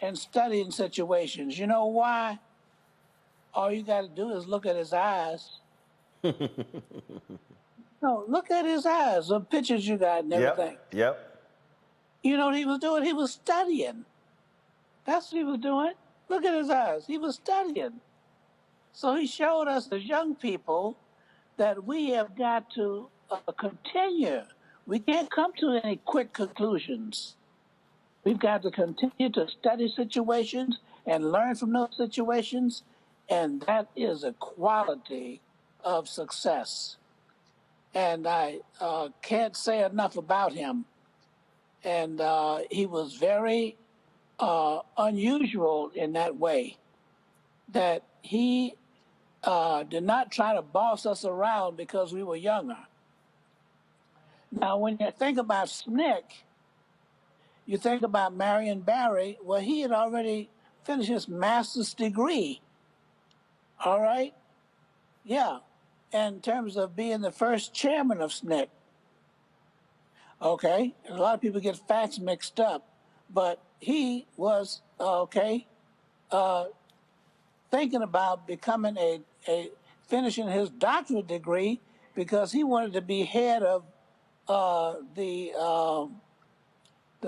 and studying situations. You know why? All you got to do is look at his eyes. No, look at his eyes, the pictures you got and everything. Yep. You know what he was doing? He was studying. That's what he was doing. Look at his eyes. He was studying. So he showed us as young people that we have got to continue. We can't come to any quick conclusions. We've got to continue to study situations and learn from those situations, and that is a quality of success. And I can't say enough about him. And he was very unusual in that way, that he did not try to boss us around because we were younger. Now, when you think about SNCC, you think about Marion Barry. Well, he had already finished his master's degree. All right? Yeah. In terms of being the first chairman of SNCC. Okay? A lot of people get facts mixed up. But he was, thinking about becoming finishing his doctorate degree because he wanted to be head of the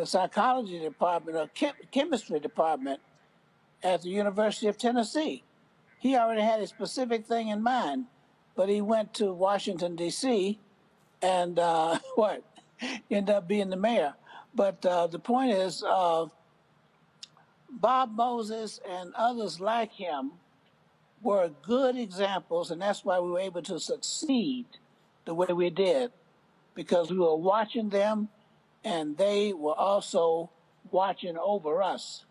psychology department or chemistry department at the University of Tennessee. He already had a specific thing in mind, but he went to Washington, D.C. and ended up being the mayor. But the point is, Bob Moses and others like him were good examples, and that's why we were able to succeed the way we did, because we were watching them, and they were also watching over us.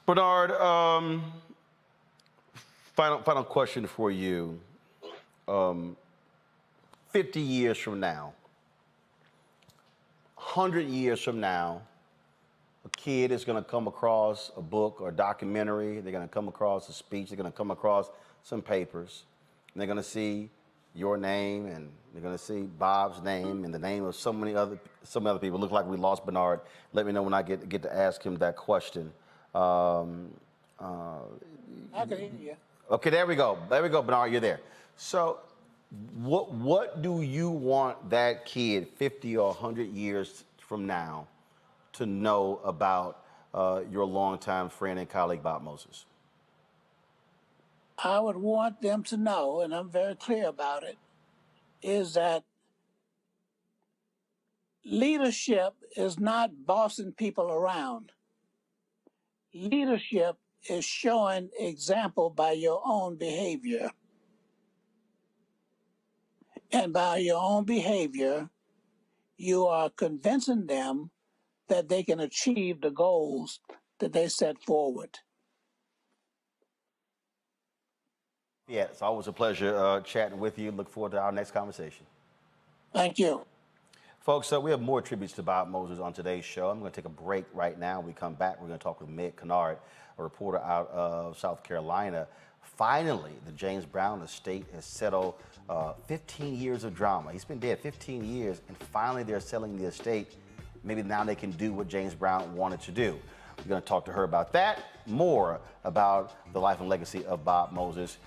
Bernard, final question for you. 50 years from now, 100 years from now, a kid is going to come across a book or a documentary. They're going to come across a speech. They're going to come across some papers. And they're going to see your name, and they're going to see Bob's name and the name of so many other people. Look like we lost Bernard. Let me know when I get to ask him that question. I can hear you. Okay, there we go. There we go, Bernard. You're there. So, what do you want that kid 50 or 100 years from now to know about your longtime friend and colleague, Bob Moses? I would want them to know, and I'm very clear about it, is that leadership is not bossing people around. Leadership is showing example by your own behavior. And by your own behavior, you are convincing them that they can achieve the goals that they set forward. Yeah, it's always a pleasure chatting with you. Look forward to our next conversation. Thank you. Folks, we have more tributes to Bob Moses on today's show. I'm going to take a break right now. When we come back, we're going to talk with Meg Kennard, a reporter out of South Carolina. Finally, the James Brown estate has settled 15 years of drama. He's been dead 15 years, and finally they're selling the estate. Maybe now they can do what James Brown wanted to do. We're going to talk to her about that, more about the life and legacy of Bob Moses,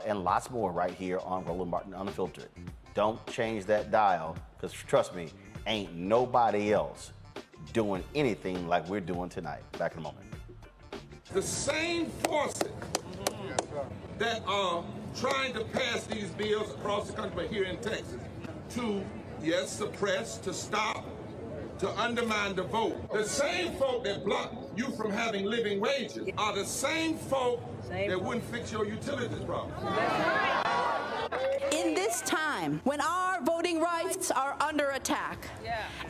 and lots more right here on Roland Martin Unfiltered. Don't change that dial, because trust me, ain't nobody else doing anything like we're doing tonight. Back in a moment. The same forces that are trying to pass these bills across the country, but here in Texas, to, yes, suppress, to stop, to undermine the vote. The same folk that block you from having living wages are the same folk that wouldn't fix your utilities problem. In this time, when our voting rights are under attack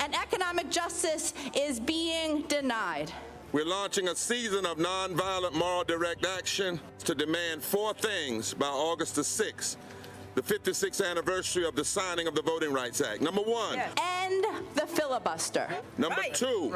and economic justice is being denied, We're launching a season of nonviolent moral direct action to demand 4 things by August the 6th. the 56th anniversary of the signing of the Voting Rights Act. Number one. Yes. End the filibuster. Number two.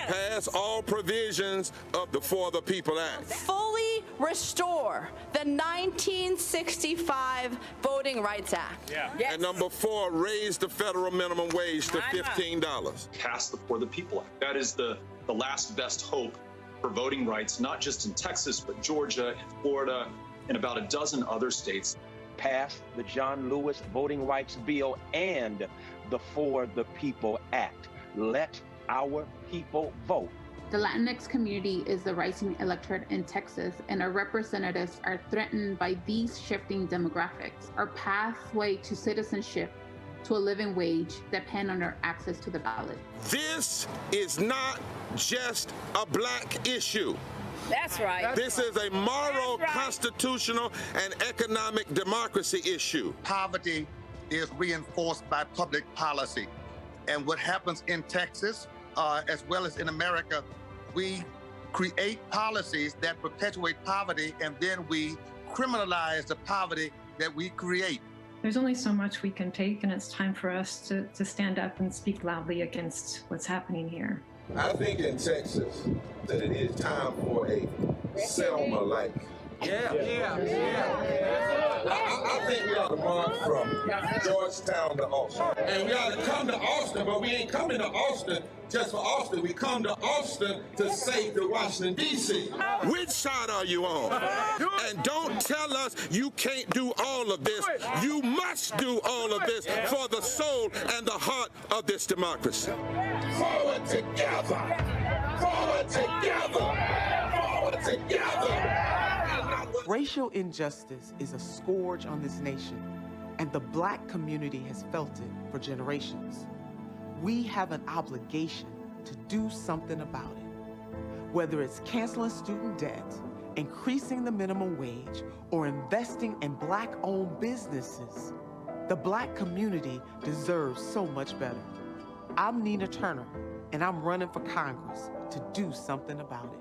Pass all provisions of the For the People Act. Fully restore the 1965 Voting Rights Act. And number four, raise the federal minimum wage to $15. Pass the For the People Act. That is the last best hope for voting rights, not just in Texas, but Georgia and Florida and about a dozen other states. Pass the John Lewis Voting Rights Bill and the For the People Act. Let our people vote. The Latinx community is the rising electorate in Texas, and our representatives are threatened by these shifting demographics. Our pathway to citizenship, to a living wage, depend on our access to the ballot. This is not just a black issue. That's right. This is a moral, constitutional, and economic democracy issue. Poverty is reinforced by public policy. And what happens in Texas, as well as in America, we create policies that perpetuate poverty, and then we criminalize the poverty that we create. There's only so much we can take, and it's time for us to stand up and speak loudly against what's happening here. I think in Texas that it is time for a Selma-like. I think we ought to march from Georgetown to Austin. And we ought to come to Austin, but we ain't coming to Austin just for Austin. We come to Austin to save the Washington, D.C. Which side are you on? And don't tell us you can't do all of this. You must do all of this for the soul and the heart of this democracy. Forward together! Forward together! Forward together! Racial injustice is a scourge on this nation, and the black community has felt it for generations. We have an obligation to do something about it. Whether it's canceling student debt, increasing the minimum wage, or investing in black-owned businesses, the black community deserves so much better. I'm Nina Turner, and I'm running for Congress to do something about it.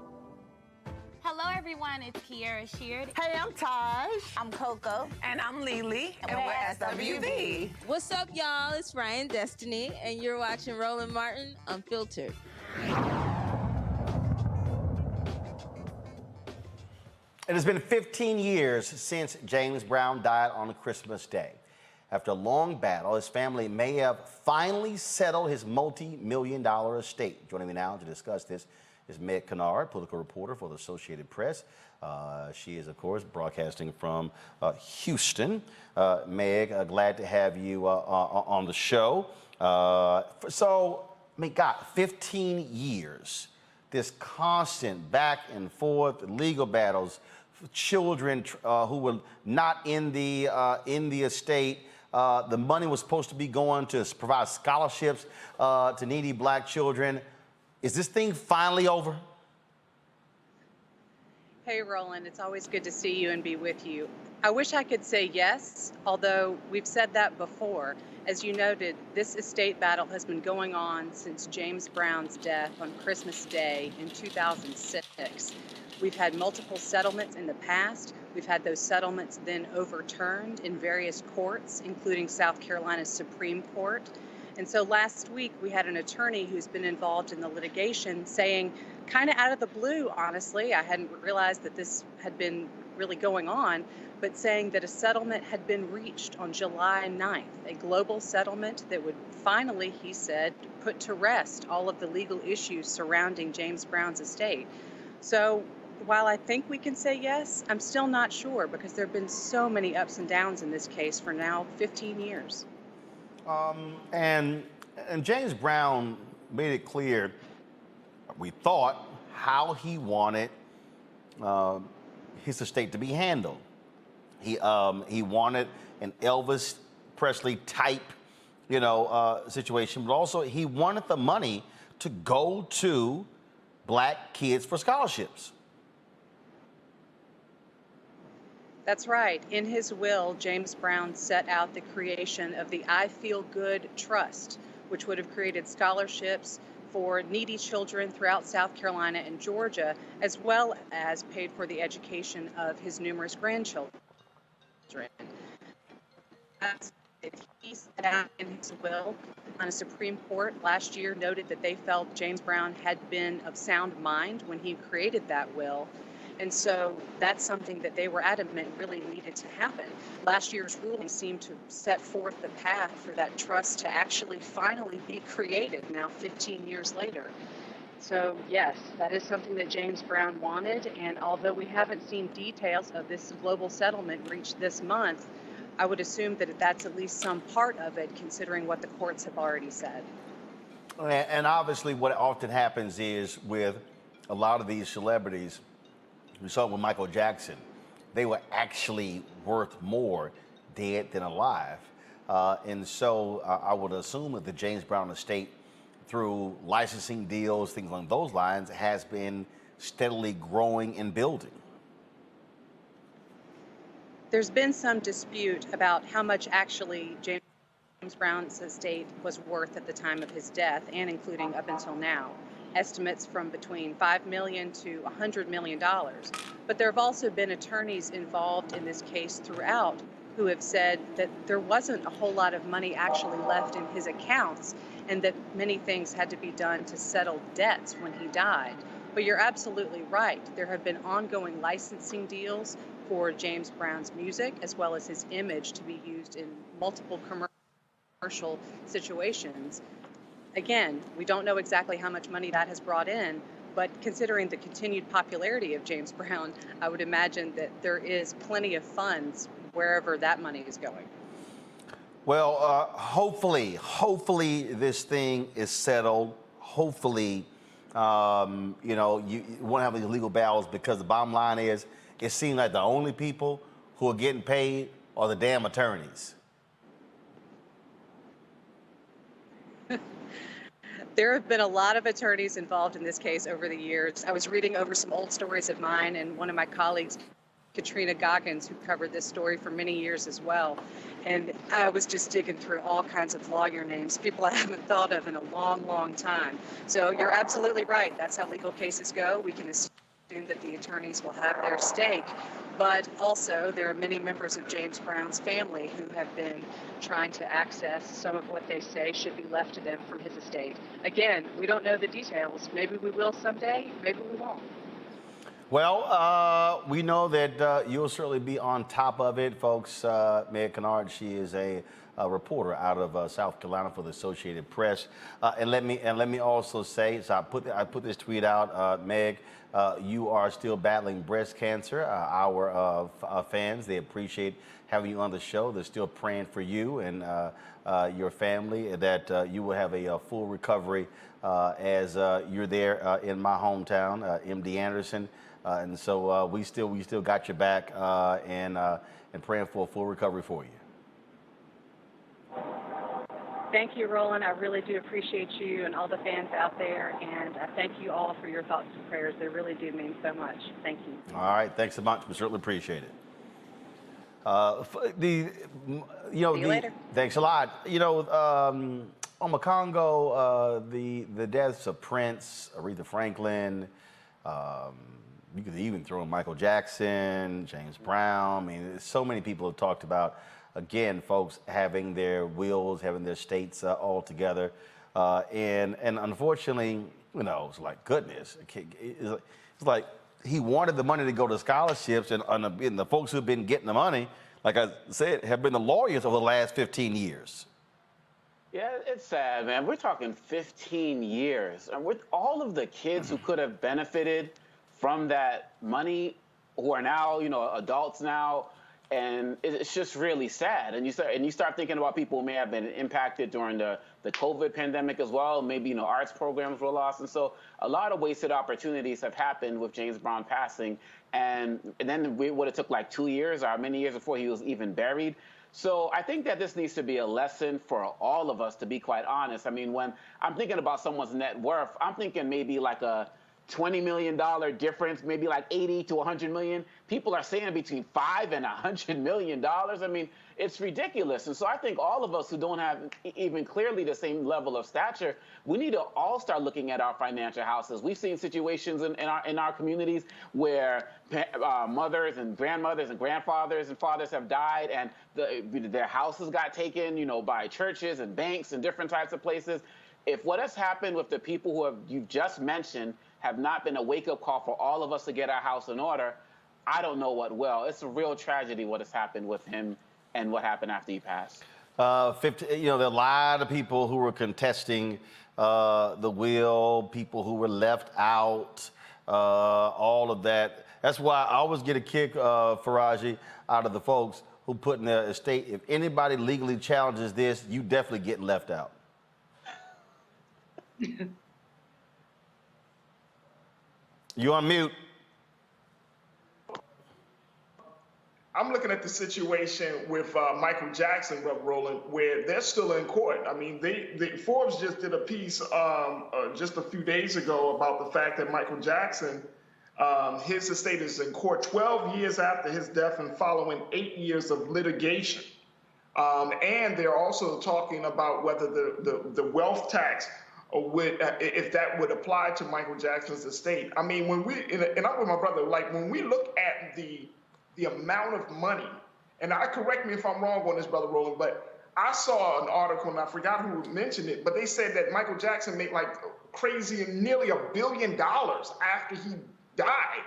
Hello, everyone. It's Kiara Sheard. Hey, I'm Taj. I'm Coco. And I'm Lily. And we're SWV. What's up, y'all? It's Ryan Destiny, and you're watching Roland Martin Unfiltered. It has been 15 years since James Brown died on Christmas Day. After a long battle, his family may have finally settled his multi-million-dollar estate. Joining me now to discuss this is Meg Kennard, political reporter for the Associated Press. She is, of course, broadcasting from Houston. Meg, glad to have you on the show. So, I mean, God, 15 years, this constant back and forth legal battles, children who were not in the estate. The money was supposed to be going to provide scholarships to needy black children. Is this thing finally over? Hey, Roland, it's always good to see you and be with you. I wish I could say yes, although we've said that before. As you noted, this estate battle has been going on since James Brown's death on Christmas Day in 2006. We've had multiple settlements in the past. We've had those settlements then overturned in various courts, including South Carolina's Supreme Court. And so last week, we had an attorney who's been involved in the litigation saying, kind of out of the blue, honestly, I hadn't realized that this had been really going on, but saying that a settlement had been reached on July 9th, a global settlement that would finally, he said, put to rest all of the legal issues surrounding James Brown's estate. So while I think we can say yes, I'm still not sure because there have been so many ups and downs in this case for now 15 years. And James Brown made it clear, we thought, how he wanted his estate to be handled. He wanted an Elvis Presley type, situation, but also he wanted the money to go to black kids for scholarships. That's right. In his will, James Brown set out the creation of the I Feel Good Trust, which would have created scholarships for needy children throughout South Carolina and Georgia, as well as paid for the education of his numerous grandchildren. He set out in his will on a Supreme Court last year noted that they felt James Brown had been of sound mind when he created that will. And so that's something that they were adamant really needed to happen. Last year's ruling seemed to set forth the path for that trust to actually finally be created now 15 years later. So yes, that is something that James Brown wanted. And although we haven't seen details of this global settlement reached this month, I would assume that that's at least some part of it, considering what the courts have already said. And obviously, what often happens is with a lot of these celebrities, we saw it with Michael Jackson, they were actually worth more dead than alive. And so I would assume that the James Brown estate, through licensing deals, things along those lines, has been steadily growing and building. There's been some dispute about how much actually James Brown's estate was worth at the time of his death, and including up until now. Estimates from between $5 million to $100 million. But there have also been attorneys involved in this case throughout who have said that there wasn't a whole lot of money actually left in his accounts, and that many things had to be done to settle debts when he died. But you're absolutely right. There have been ongoing licensing deals for James Brown's music, as well as his image, to be used in multiple commercial situations. Again, we don't know exactly how much money that has brought in, but considering the continued popularity of James Brown, I would imagine that there is plenty of funds wherever that money is going. Well, hopefully this thing is settled. Hopefully, you won't have these legal battles, because the bottom line is, it seems like the only people who are getting paid are the damn attorneys. There have been a lot of attorneys involved in this case over the years. I was reading over some old stories of mine, and one of my colleagues, Katrina Goggins, who covered this story for many years as well. And I was just digging through all kinds of lawyer names, people I haven't thought of in a long, long time. So you're absolutely right. That's how legal cases go. We can assume that the attorneys will have their stake. But also, there are many members of James Brown's family who have been trying to access some of what they say should be left to them from his estate. Again, we don't know the details. Maybe we will someday, maybe we won't. Well, we know that you'll certainly be on top of it, folks. Meg Kennard, she is a reporter out of South Carolina for the Associated Press. And let me also say, so I put this tweet out, Meg. You are still battling breast cancer. Our fans, they appreciate having you on the show. They're still praying for you and your family, that you will have a full recovery as you're there in my hometown, MD Anderson. And so we still got your back and praying for a full recovery for you. Thank you, Roland. I really do appreciate you and all the fans out there, and I thank you all for your thoughts and prayers. They really do mean so much. Thank you. All right, thanks so much. We certainly appreciate it. See you later. Thanks a lot. On Congo, the deaths of Prince, Aretha Franklin, you could even throw in Michael Jackson, James Brown. I mean, so many people have talked about, again, folks having their wills, having their states all together. And unfortunately, it's like, goodness, it's like he wanted the money to go to scholarships, and the folks who've been getting the money, like I said, have been the lawyers over the last 15 years. Yeah, it's sad, man. We're talking 15 years. And with all of the kids who could have benefited from that money, who are now, adults now, and it's just really sad. And you start thinking about people who may have been impacted during the COVID pandemic as well. Maybe, arts programs were lost. And so a lot of wasted opportunities have happened with James Brown passing. And then what it took like 2 years or many years before he was even buried. So I think that this needs to be a lesson for all of us, to be quite honest. I mean, when I'm thinking about someone's net worth, I'm thinking maybe like a $20 million difference, maybe like 80 to 100 million. People are saying between $5 and $100 million. I mean, it's ridiculous. And so I think all of us who don't have even clearly the same level of stature, we need to all start looking at our financial houses. We've seen situations in our communities where mothers and grandmothers and grandfathers and fathers have died, and their houses got taken, you know, by churches and banks and different types of places. If what has happened with the people who you just mentioned have not been a wake-up call for all of us to get our house in order, I don't know what will. It's a real tragedy what has happened with him and what happened after he passed. 50, you know, there are a lot of people who were contesting the will, people who were left out, all of that. That's why I always get a kick, Faraji, out of the folks who put in their estate, if anybody legally challenges this, you definitely getting left out. You on mute. I'm looking at the situation with Michael Jackson, Brother Roland, where they're still in court. I mean, Forbes just did a piece just a few days ago about the fact that Michael Jackson, his estate is in court 12 years after his death and following 8 years of litigation. And they're also talking about whether the wealth tax would, if that would apply to Michael Jackson's estate. I mean, when and I'm with my brother, like when we look at the amount of money, and correct me if I'm wrong on this, Brother Roland, but I saw an article, and I forgot who mentioned it, but they said that Michael Jackson made like crazy, nearly $1 billion after he died.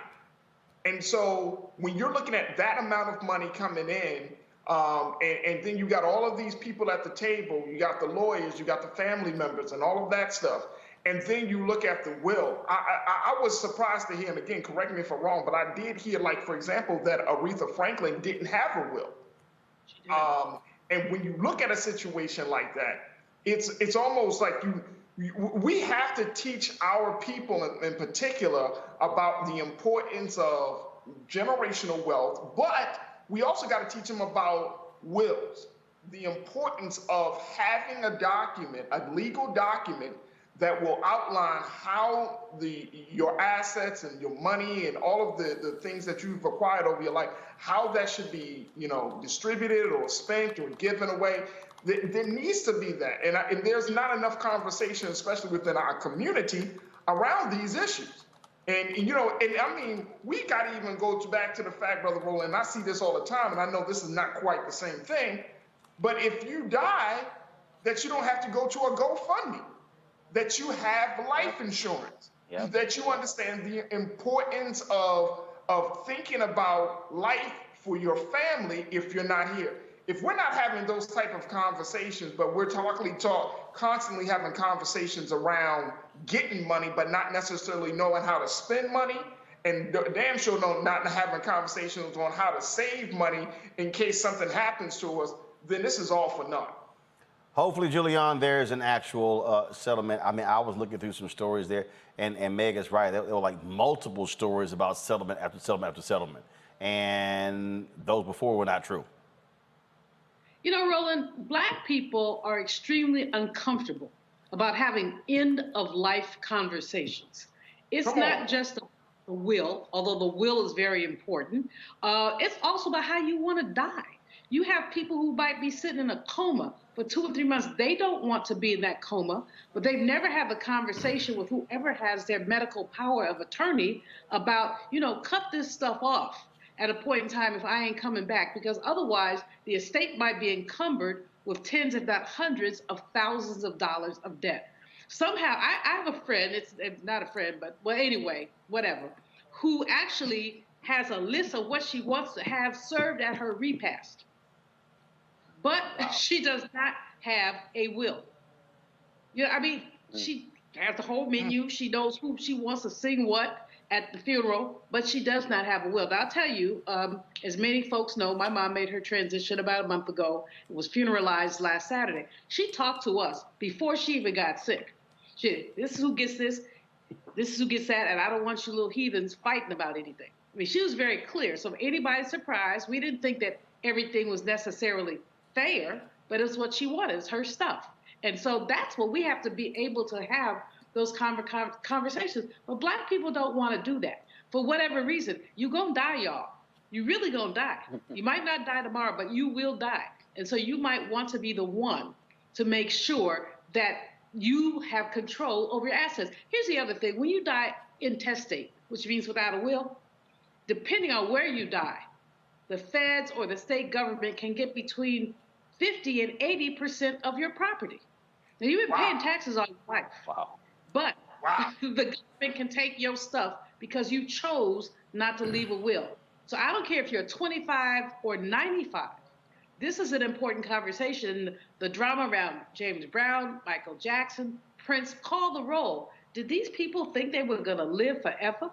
And so when you're looking at that amount of money coming in, and then you got all of these people at the table, you got the lawyers, you got the family members and all of that stuff. And then you look at the will. I was surprised to hear, and again, correct me if I'm wrong, but I did hear, like, for example, that Aretha Franklin didn't have a will. And when you look at a situation like that, it's almost like we have to teach our people in particular about the importance of generational wealth, but we also got to teach them about wills, the importance of having a document, a legal document that will outline how your assets and your money and all of the things that you've acquired over your life, how that should be, you know, distributed or spent or given away. There needs to be that. And there's not enough conversation, especially within our community, around these issues. And, you know, and I mean, we got to even go back to the fact, Brother Roland, and I see this all the time, and I know this is not quite the same thing, but if you die, that you don't have to go to a GoFundMe, that you have life insurance, that you understand the importance of thinking about life for your family if you're not here. If we're not having those type of conversations, but we're constantly having conversations around getting money, but not necessarily knowing how to spend money, and damn sure not having conversations on how to save money in case something happens to us, then this is all for naught. Hopefully, Julian, there's an actual settlement. I mean, I was looking through some stories there, and Meg is right. There were like multiple stories about settlement after settlement after settlement, and those before were not true. You know, Roland, Black people are extremely uncomfortable about having end-of-life conversations. It's not just the will, although the will is very important. It's also about how you want to die. You have people who might be sitting in a coma for 2 or 3 months. They don't want to be in that coma, but they've never had the conversation with whoever has their medical power of attorney about, you know, cut this stuff off at a point in time if I ain't coming back, because otherwise the estate might be encumbered with tens, if not hundreds of thousands of dollars of debt. Somehow, I have a friend, it's not a friend, but well, anyway, whatever, who actually has a list of what she wants to have served at her repast. But she does not have a will. You know, I mean, she has the whole menu. She knows who she wants to sing what at the funeral, but she does not have a will. Now, I'll tell you, as many folks know, my mom made her transition about a month ago. It was funeralized last Saturday. She talked to us before she even got sick. This is who gets this is who gets that, and I don't want you little heathens fighting about anything. I mean, she was very clear. So if anybody's surprised, we didn't think that everything was necessarily fair, but it's what she wanted. It's her stuff. And so that's what we have to be able to have those conversations. But black people don't want to do that. For whatever reason, you're going to die, y'all. You really going to die. You might not die tomorrow, but you will die. And so you might want to be the one to make sure that you have control over your assets. Here's the other thing. When you die intestate, which means without a will, depending on where you die, the feds or the state government can get between 50 and 80% of your property. Now, you've been paying taxes all your life. But the government can take your stuff because you chose not to leave a will. So I don't care if you're 25 or 95. This is an important conversation. The drama around James Brown, Michael Jackson, Prince, call the roll. Did these people think they were going to live forever?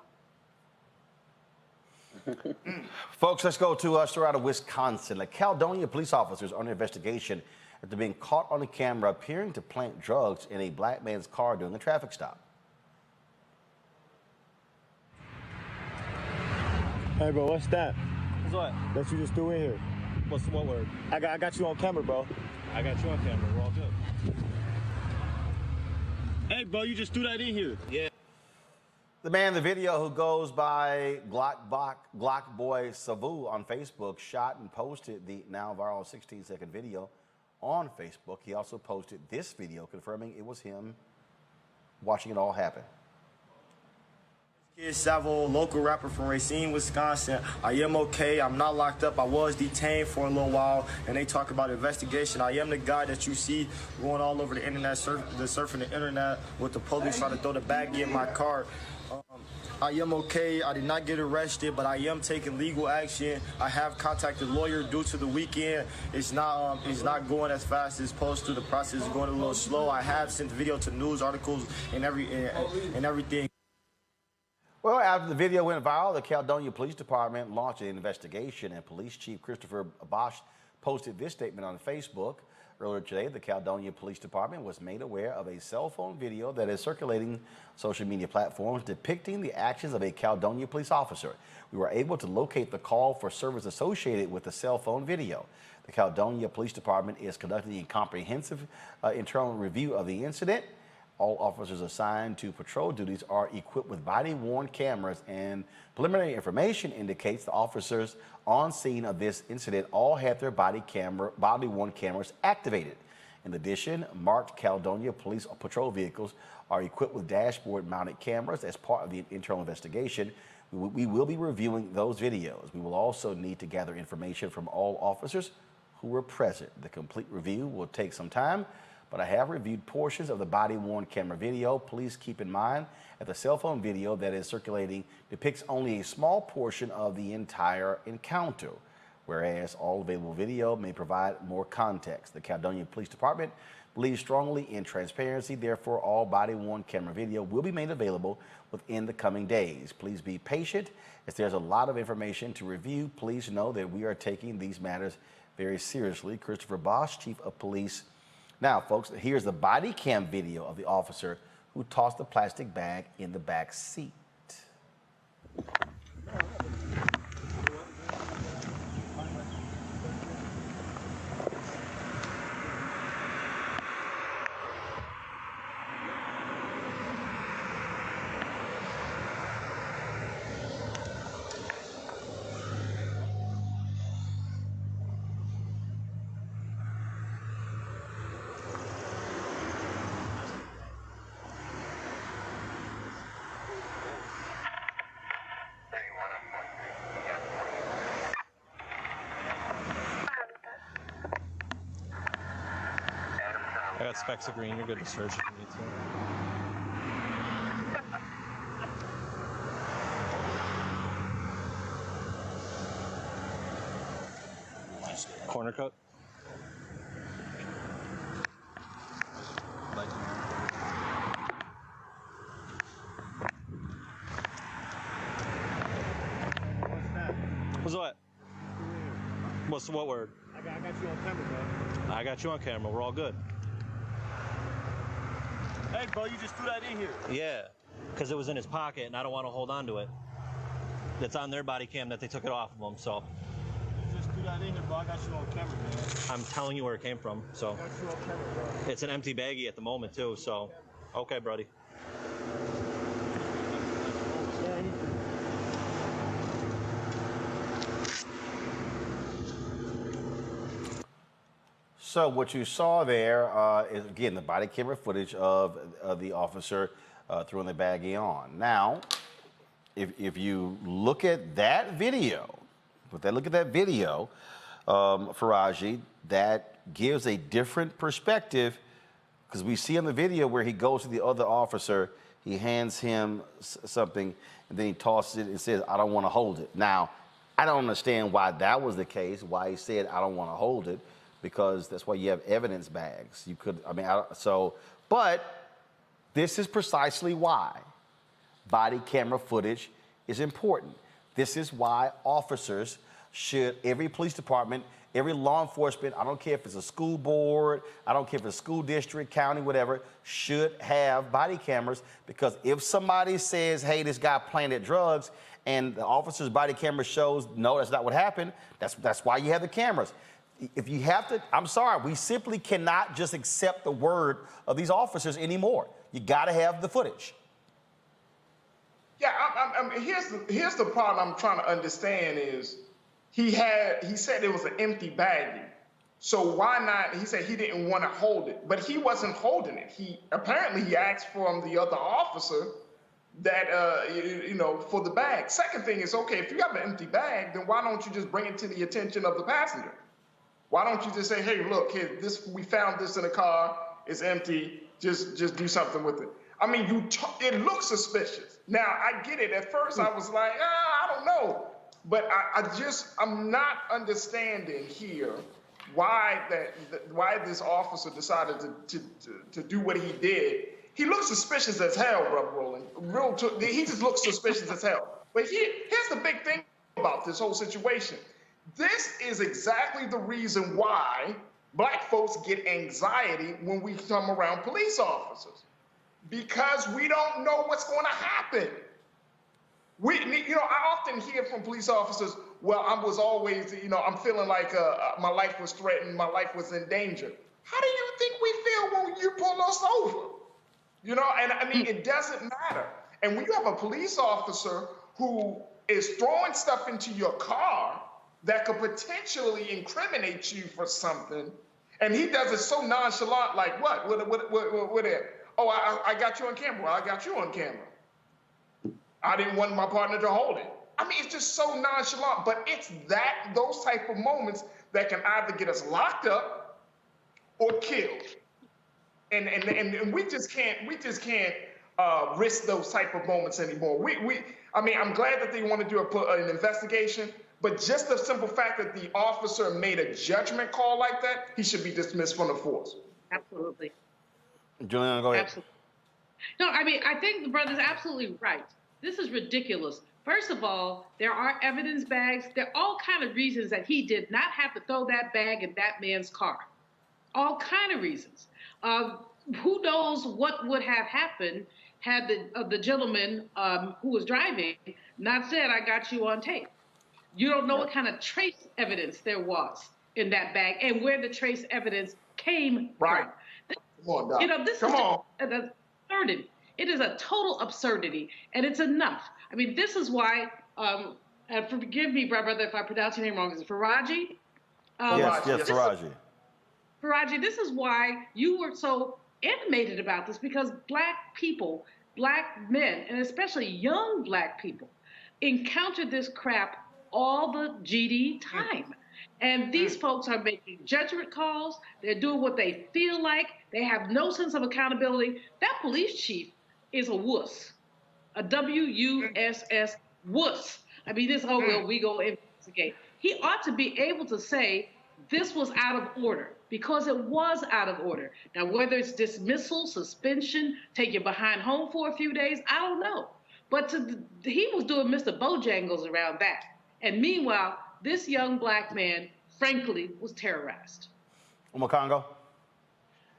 Folks, let's go to a story out of Wisconsin. The Caledonia police officers are under investigation after being caught on the camera appearing to plant drugs in a black man's car during a traffic stop. Hey, bro, what's that? What's what? That you just threw in here. What's what word? I got you on camera, bro. I got you on camera. We're all good. Hey, bro, you just threw that in here. Yeah. The man in the video, who goes by Glock Boy Savu on Facebook, shot and posted the now viral 16-second video on Facebook. He also posted this video confirming it was him watching it all happen. Kid Savo, local rapper from Racine, Wisconsin. I am okay. I'm not locked up. I was detained for a little while, and they talk about investigation. I am the guy that you see going all over the internet, surfing the internet with the police trying to throw the baggie in my car. I am okay. I did not get arrested, but I am taking legal action. I have contacted a lawyer due to the weekend. It's not going as fast as supposed to. The process is going a little slow. I have sent the video to news articles and everything. Well, after the video went viral, the Caledonia Police Department launched an investigation, and Police Chief Christopher Bosch posted this statement on Facebook. Earlier today, the Caledonia Police Department was made aware of a cell phone video that is circulating social media platforms depicting the actions of a Caledonia police officer. We were able to locate the call for service associated with the cell phone video. The Caledonia Police Department is conducting a comprehensive internal review of the incident. All officers assigned to patrol duties are equipped with body-worn cameras, and preliminary information indicates the officers on scene of this incident all had their body-worn cameras activated. In addition, marked Caledonia police patrol vehicles are equipped with dashboard-mounted cameras as part of the internal investigation. We will be reviewing those videos. We will also need to gather information from all officers who were present. The complete review will take some time, but I have reviewed portions of the body-worn camera video. Please keep in mind that the cell phone video that is circulating depicts only a small portion of the entire encounter, whereas all available video may provide more context. The Caledonia Police Department believes strongly in transparency. Therefore, all body-worn camera video will be made available within the coming days. Please be patient, as there's a lot of information to review. Please know that we are taking these matters very seriously. Christopher Bosch, Chief of Police. Now, folks, here's the body cam video of the officer who tossed the plastic bag in the back seat. I got specks of green. You're good to search if you need to. Corner cut. What's what? What's what word? I got you on camera, bro. I got you on camera. We're all good. Hey, bro, you just threw that in here. Yeah, because it was in his pocket, and I don't want to hold on to it. It's on their body cam that they took it off of him, so. You just threw that in here, bro. I got you on camera, man. I'm telling you where it came from, so. I got you on camera, bro. It's an empty baggie at the moment, too, so. Okay, buddy. So what you saw there is, again, the body camera footage of the officer throwing the baggie on. Now, if you look at that video, Faraji, that gives a different perspective, because we see in the video where he goes to the other officer, he hands him something, and then he tosses it and says, "I don't want to hold it." Now, I don't understand why that was the case, why he said, "I don't want to hold it," because that's why you have evidence bags. You could, but this is precisely why body camera footage is important. This is why officers should, every police department, every law enforcement, I don't care if it's a school board, I don't care if it's a school district, county, whatever, should have body cameras, because if somebody says, "Hey, this guy planted drugs," and the officer's body camera shows, "No, that's not what happened," that's why you have the cameras. If you have to, I'm sorry, we simply cannot just accept the word of these officers anymore. You got to have the footage. Yeah, here's the problem I'm trying to understand is he said it was an empty baggie. So why not? He said he didn't want to hold it, but he wasn't holding it. He asked from the other officer that for the bag. Second thing is, okay, if you have an empty bag, then why don't you just bring it to the attention of the passenger? Why don't you just say, "Hey, look, here, we found this in the car. It's empty. Just do something with it." I mean, it looks suspicious. Now, I get it. At first, I was like, I don't know. But I'm not understanding here why this officer decided to do what he did. He looks suspicious as hell, Brother Roland. He just looks suspicious as hell. But here's the big thing about this whole situation. This is exactly the reason why Black folks get anxiety when we come around police officers, because we don't know what's going to happen. I often hear from police officers, "Well, I was always, I'm feeling like my life was threatened, my life was in danger." How do you think we feel when you pull us over? And I mean, it doesn't matter. And when you have a police officer who is throwing stuff into your car that could potentially incriminate you for something, and he does it so nonchalant, like, "What? What? Oh, I got you on camera. Well, I got you on camera. I didn't want my partner to hold it." I mean, it's just so nonchalant. But it's those type of moments that can either get us locked up or killed. And we just can't risk those type of moments anymore. I'm glad that they want to do an investigation, but just the simple fact that the officer made a judgment call like that, he should be dismissed from the force. Absolutely. Juliana, go ahead. Absolutely. No, I mean, I think the brother's absolutely right. This is ridiculous. First of all, there are evidence bags. There are all kind of reasons that he did not have to throw that bag in that man's car. All kind of reasons. Who knows what would have happened had the gentleman who was driving not said, "I got you on tape." You don't know what kind of trace evidence there was in that bag and where the trace evidence came from. Come on, Doc. This is an absurdity. It is a total absurdity, and it's enough. I mean, this is why, and forgive me, brother, if I pronounce your name wrong. Is it Faraji? Yes, Faraji. Faraji, this is why you were so animated about this, because Black people, Black men, and especially young Black people, encounter this crap all the GD time. And these folks are making judgment calls. They're doing what they feel like. They have no sense of accountability. That police chief is a wuss, a WUSS wuss. I mean, we go investigate. He ought to be able to say this was out of order, because it was out of order. Now, whether it's dismissal, suspension, take you behind home for a few days, I don't know. But he was doing Mr. Bojangles around that. And meanwhile, this young Black man, frankly, was terrorized. Congo?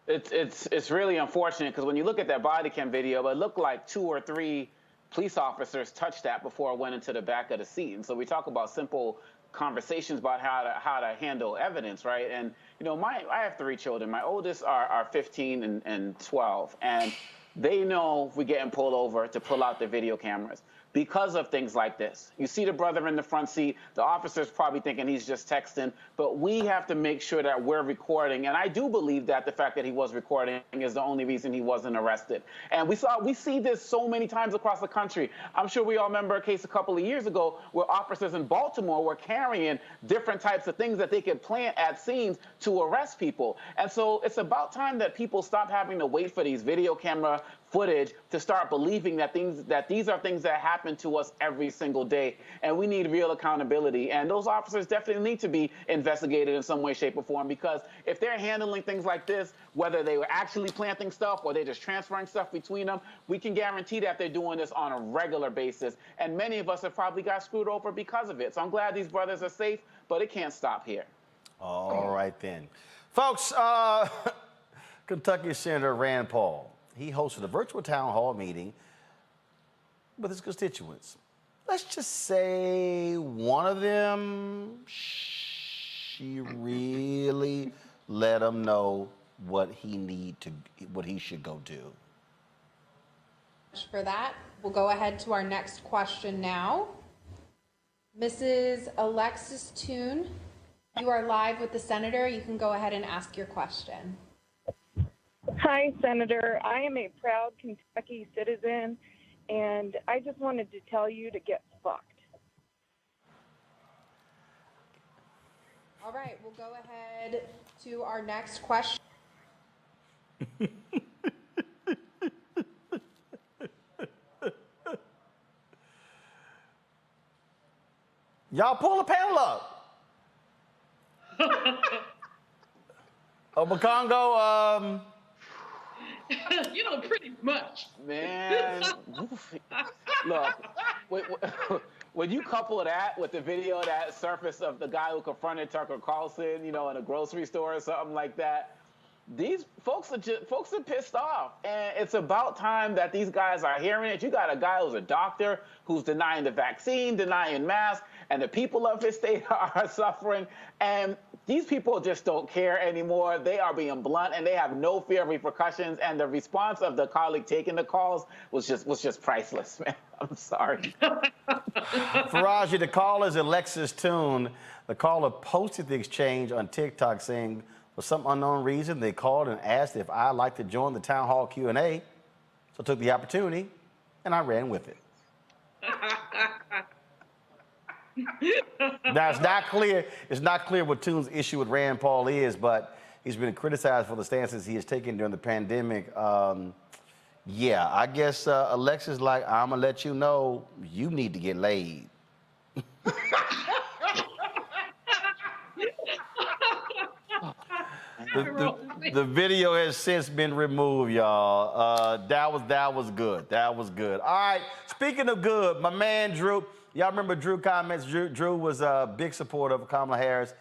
It's really unfortunate, because when you look at that body cam video, it looked like 2 or 3 police officers touched that before it went into the back of the seat. And so we talk about simple conversations about how to handle evidence, right? And I have 3 children. My oldest are 15 and 12, and They know we're getting pulled over to pull out the video cameras because of things like this. You see the brother in the front seat, the officer's probably thinking he's just texting, but we have to make sure that we're recording. And I do believe that the fact that he was recording is the only reason he wasn't arrested. And we see this so many times across the country. I'm sure we all remember a case a couple of years ago where officers in Baltimore were carrying different types of things that they could plant at scenes to arrest people. And so it's about time that people stop having to wait for these video camera footage to start believing that these are things that happen to us every single day, and we need real accountability. And those officers definitely need to be investigated in some way, shape, or form, because if they're handling things like this, whether they were actually planting stuff or they're just transferring stuff between them, we can guarantee that they're doing this on a regular basis. And many of us have probably got screwed over because of it. So I'm glad these brothers are safe, but it can't stop here. All right then. Folks, Kentucky Senator Rand Paul, he hosted a virtual town hall meeting with his constituents. Let's just say one of them, she really let him know what he should go do. For that, we'll go ahead to our next question now. Mrs. Alexis Toon, you are live with the senator. You can go ahead and ask your question. Hi, Senator. I am a proud Kentucky citizen, and I just wanted to tell you to get fucked. All right, we'll go ahead to our next question. Y'all pull the panel up. Obakongo, pretty much. Man, look, when you couple that with the video that surfaced of the guy who confronted Tucker Carlson, in a grocery store or something like that, these folks are pissed off, and it's about time that these guys are hearing it. You got a guy who's a doctor who's denying the vaccine, denying masks, and the people of his state are suffering, and these people just don't care anymore. They are being blunt, and they have no fear of repercussions. And the response of the colleague taking the calls was just priceless, man. I'm sorry. Faraji, the caller is Alexis Toon. The caller posted the exchange on TikTok saying, for some unknown reason, they called and asked if I'd like to join the town hall Q&A. So I took the opportunity, and I ran with it. Now, it's not clear what Toon's issue with Rand Paul is, but he's been criticized for the stances he has taken during the pandemic. Yeah, I guess Alexis like, I'm going to let you know you need to get laid. The video has since been removed, y'all. That was good. That was good. All right, speaking of good, my man Drew. Y'all remember Drew comments? Drew was a big supporter of Kamala Harris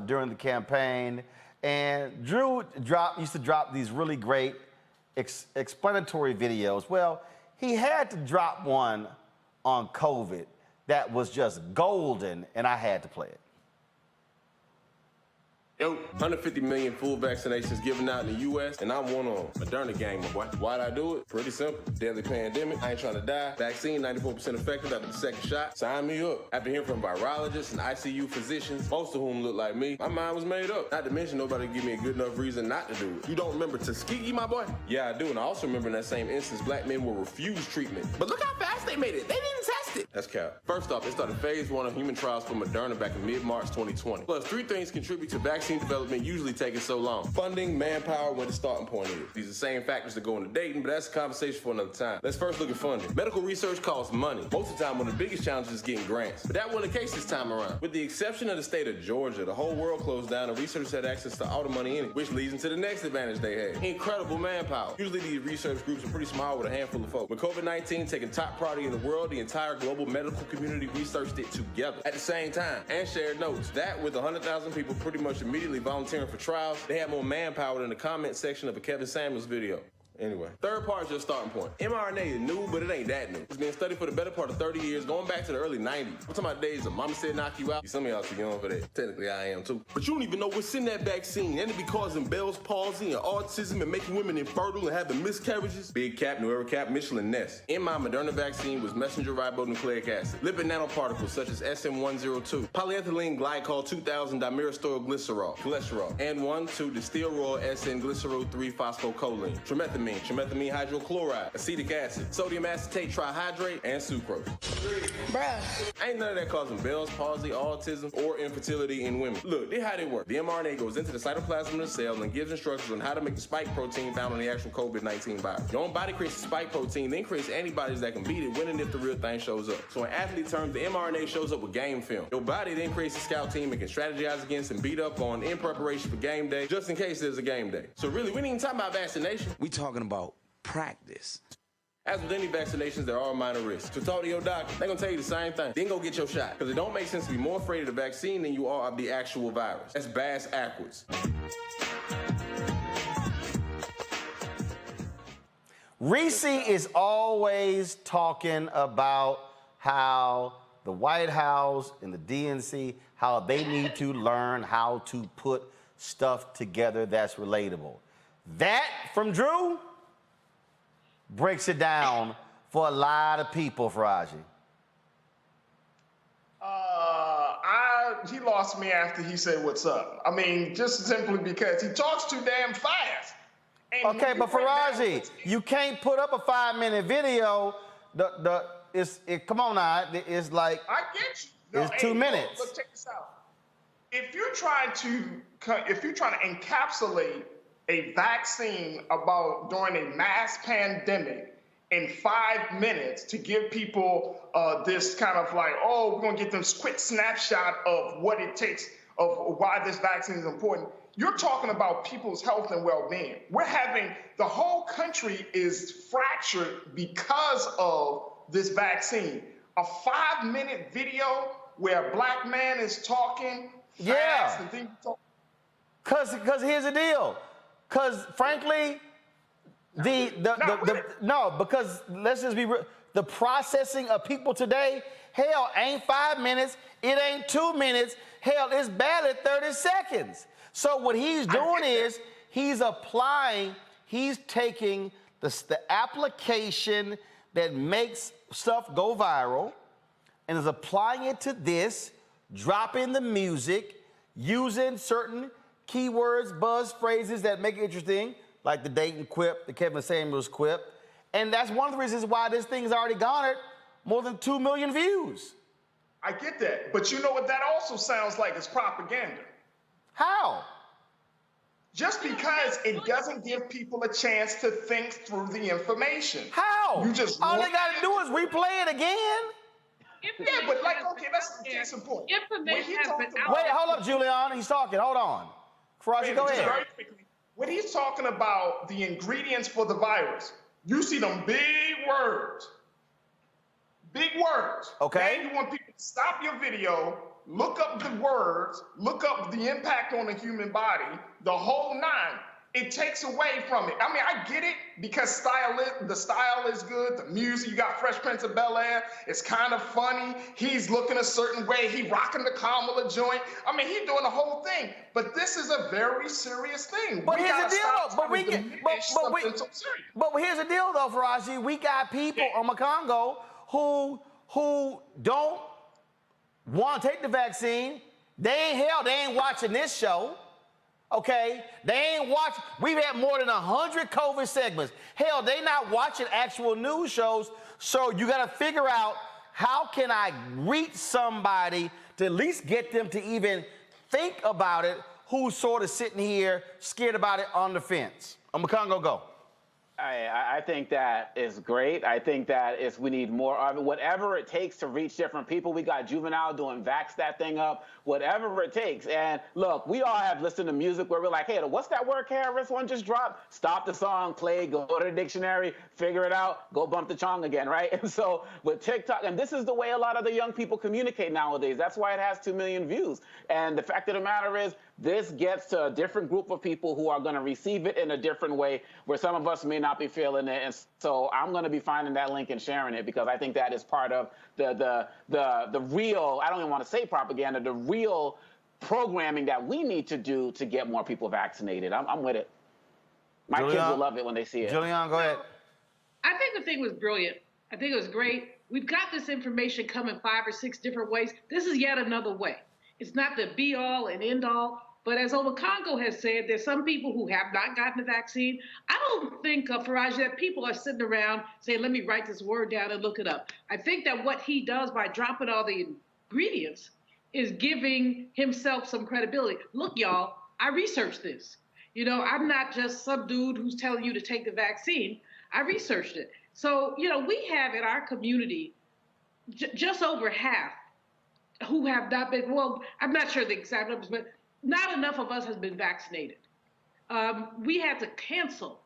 during the campaign. And Drew used to drop these really great explanatory videos. Well, he had to drop one on COVID that was just golden, and I had to play it. Yo, 150 million full vaccinations given out in the U.S., and I'm one on Moderna gang, my boy. Why'd I do it? Pretty simple. Deadly pandemic. I ain't trying to die. Vaccine, 94% effective after the second shot. Sign me up. After hearing from virologists and ICU physicians, most of whom look like me, my mind was made up. Not to mention nobody give me a good enough reason not to do it. You don't remember Tuskegee, my boy? Yeah, I do, and I also remember in that same instance, black men were refused treatment. But look how fast they made it. They didn't test it. That's cap. First off, they started phase 1 of human trials for Moderna back in mid-March 2020. Plus, 3 things contribute to vaccine development usually taking so long. Funding, manpower, where the starting point is. These are the same factors that go into dating, but that's a conversation for another time. Let's first look at funding. Medical research costs money. Most of the time, one of the biggest challenges is getting grants. But that wasn't the case this time around. With the exception of the state of Georgia, the whole world closed down and researchers had access to all the money in it, which leads into the next advantage they had. Incredible manpower. Usually these research groups are pretty small with a handful of folks. With COVID-19 taking top priority in the world, the entire global medical community researched it together at the same time and shared notes. That with 100,000 people pretty much immediately volunteering for trials, they had more manpower than the comment section of a Kevin Samuels video. Anyway, third part is your starting point. mRNA is new, but it ain't that new. It's been studied for the better part of 30 years, going back to the early 90s. We're talking about days of mama said knock you out. Some of y'all too young for that. Technically, I am too. But you don't even know what's in that vaccine, and it be causing Bell's palsy and autism and making women infertile and having miscarriages. Big Cap, New Era Cap, Michelin Ness. In my Moderna vaccine was messenger ribonucleic acid, lipid nanoparticles such as SM102, polyethylene glycol 2000 dimyristorylglycerol, cholesterol, and 1,2-disteroyl SN-glycerol 3-phosphocholine, trimethamine hydrochloride, acetic acid, sodium acetate trihydrate, and sucrose. Bruh. Ain't none of that causing Bell's palsy, autism, or infertility in women. Look, this how they work. The mRNA goes into the cytoplasm of the cell and gives instructions on how to make the spike protein found on the actual COVID-19 virus. Your own body creates the spike protein, then creates antibodies that can beat it when and if the real thing shows up. So in athlete terms, the mRNA shows up with game film. Your body then creates a scout team and can strategize against and beat up on in preparation for game day, just in case there's a game day. So really, we ain't even talking about vaccination. We talking about practice. As with any vaccinations, there are minor risks. So talk to your doctor. They're gonna tell you the same thing. Then go get your shot. Because it don't make sense to be more afraid of the vaccine than you are of the actual virus. That's bass backwards. Reese is always talking about how the White House and the DNC, how they need to learn how to put stuff together that's relatable. That from Drew breaks it down for a lot of people, Faraji. He lost me after he said what's up. I mean, just simply because he talks too damn fast. And okay, but Faraji, you can't put up a 5-minute video. Come on now, it's like I get you. It's 2 minutes. Look, check this out. If you're trying to encapsulate a vaccine during a mass pandemic in 5 minutes to give people this kind of like, oh, we're gonna get them quick snapshot of what it takes, of why this vaccine is important. You're talking about people's health and well-being. The whole country is fractured because of this vaccine. A 5-minute video where a black man is talking fast and things. Because here's the deal. Because frankly, because let's just be real. The processing of people today, hell, ain't 5 minutes. It ain't 2 minutes. Hell, it's barely 30 seconds. So what he's doing is he's taking the application that makes stuff go viral and is applying it to this, dropping the music, using certain keywords, buzz phrases that make it interesting, like the Dayton quip, the Kevin Samuels quip. And that's one of the reasons why this thing's already garnered more than 2 million views. I get that. But you know what that also sounds like is propaganda. How? Just because it doesn't give people a chance to think through the information. How? You just all they gotta do is replay it again. Yeah, but like, okay, that's the case in point. Information has been out. Wait, hold up, Julian. He's talking. Hold on. Faraji, go ahead. Very quickly. When he's talking about the ingredients for the virus, you see them big words. Big words. Okay. Then you want people to stop your video, look up the words, look up the impact on the human body, the whole nine. It takes away from it. I mean, I get it because the style is good, the music, you got Fresh Prince of Bel-Air, it's kind of funny. He's looking a certain way, he rocking the Kamala joint. I mean, he's doing the whole thing. But this is a very serious thing. But here's the deal, but here's the deal though, Faraji. We got people on Macongo who don't want to take the vaccine. They ain't watching this show. Okay, they ain't watching. We've had more than 100 COVID segments. Hell, they not watching actual news shows. So you got to figure out how can I reach somebody to at least get them to even think about it, who's sort of sitting here scared about it on the fence. On Macongo, go. I think that is great. I think that we need more of it. Whatever it takes to reach different people. We got Juvenile doing Vax that thing up. Whatever it takes. And look, we all have listened to music where we're like, hey, what's that word Karis one just dropped? Stop the song, play, go to the dictionary, figure it out, go bump the chong again, right? And so with TikTok, and this is the way a lot of the young people communicate nowadays. That's why it has 2 million views. And the fact of the matter is, this gets to a different group of people who are going to receive it in a different way, where some of us may not not be feeling it. And so I'm going to be finding that link and sharing it because I think that is part of the real, I don't even want to say propaganda, the real programming that we need to do to get more people vaccinated. I'm with it. My kids will love it when they see it. Julian, go ahead. I think the thing was brilliant. I think it was great. We've got this information coming 5 or 6 different ways. This is yet another way. It's not the be all and end all. But as Obakongo has said, there's some people who have not gotten the vaccine. I don't think, Faraj, that people are sitting around saying, let me write this word down and look it up. I think that what he does by dropping all the ingredients is giving himself some credibility. Look, y'all, I researched this. You know, I'm not just some dude who's telling you to take the vaccine. I researched it. So, you know, we have in our community just over half who have not been, well, I'm not sure the exact numbers, but not enough of us has been vaccinated. We had to cancel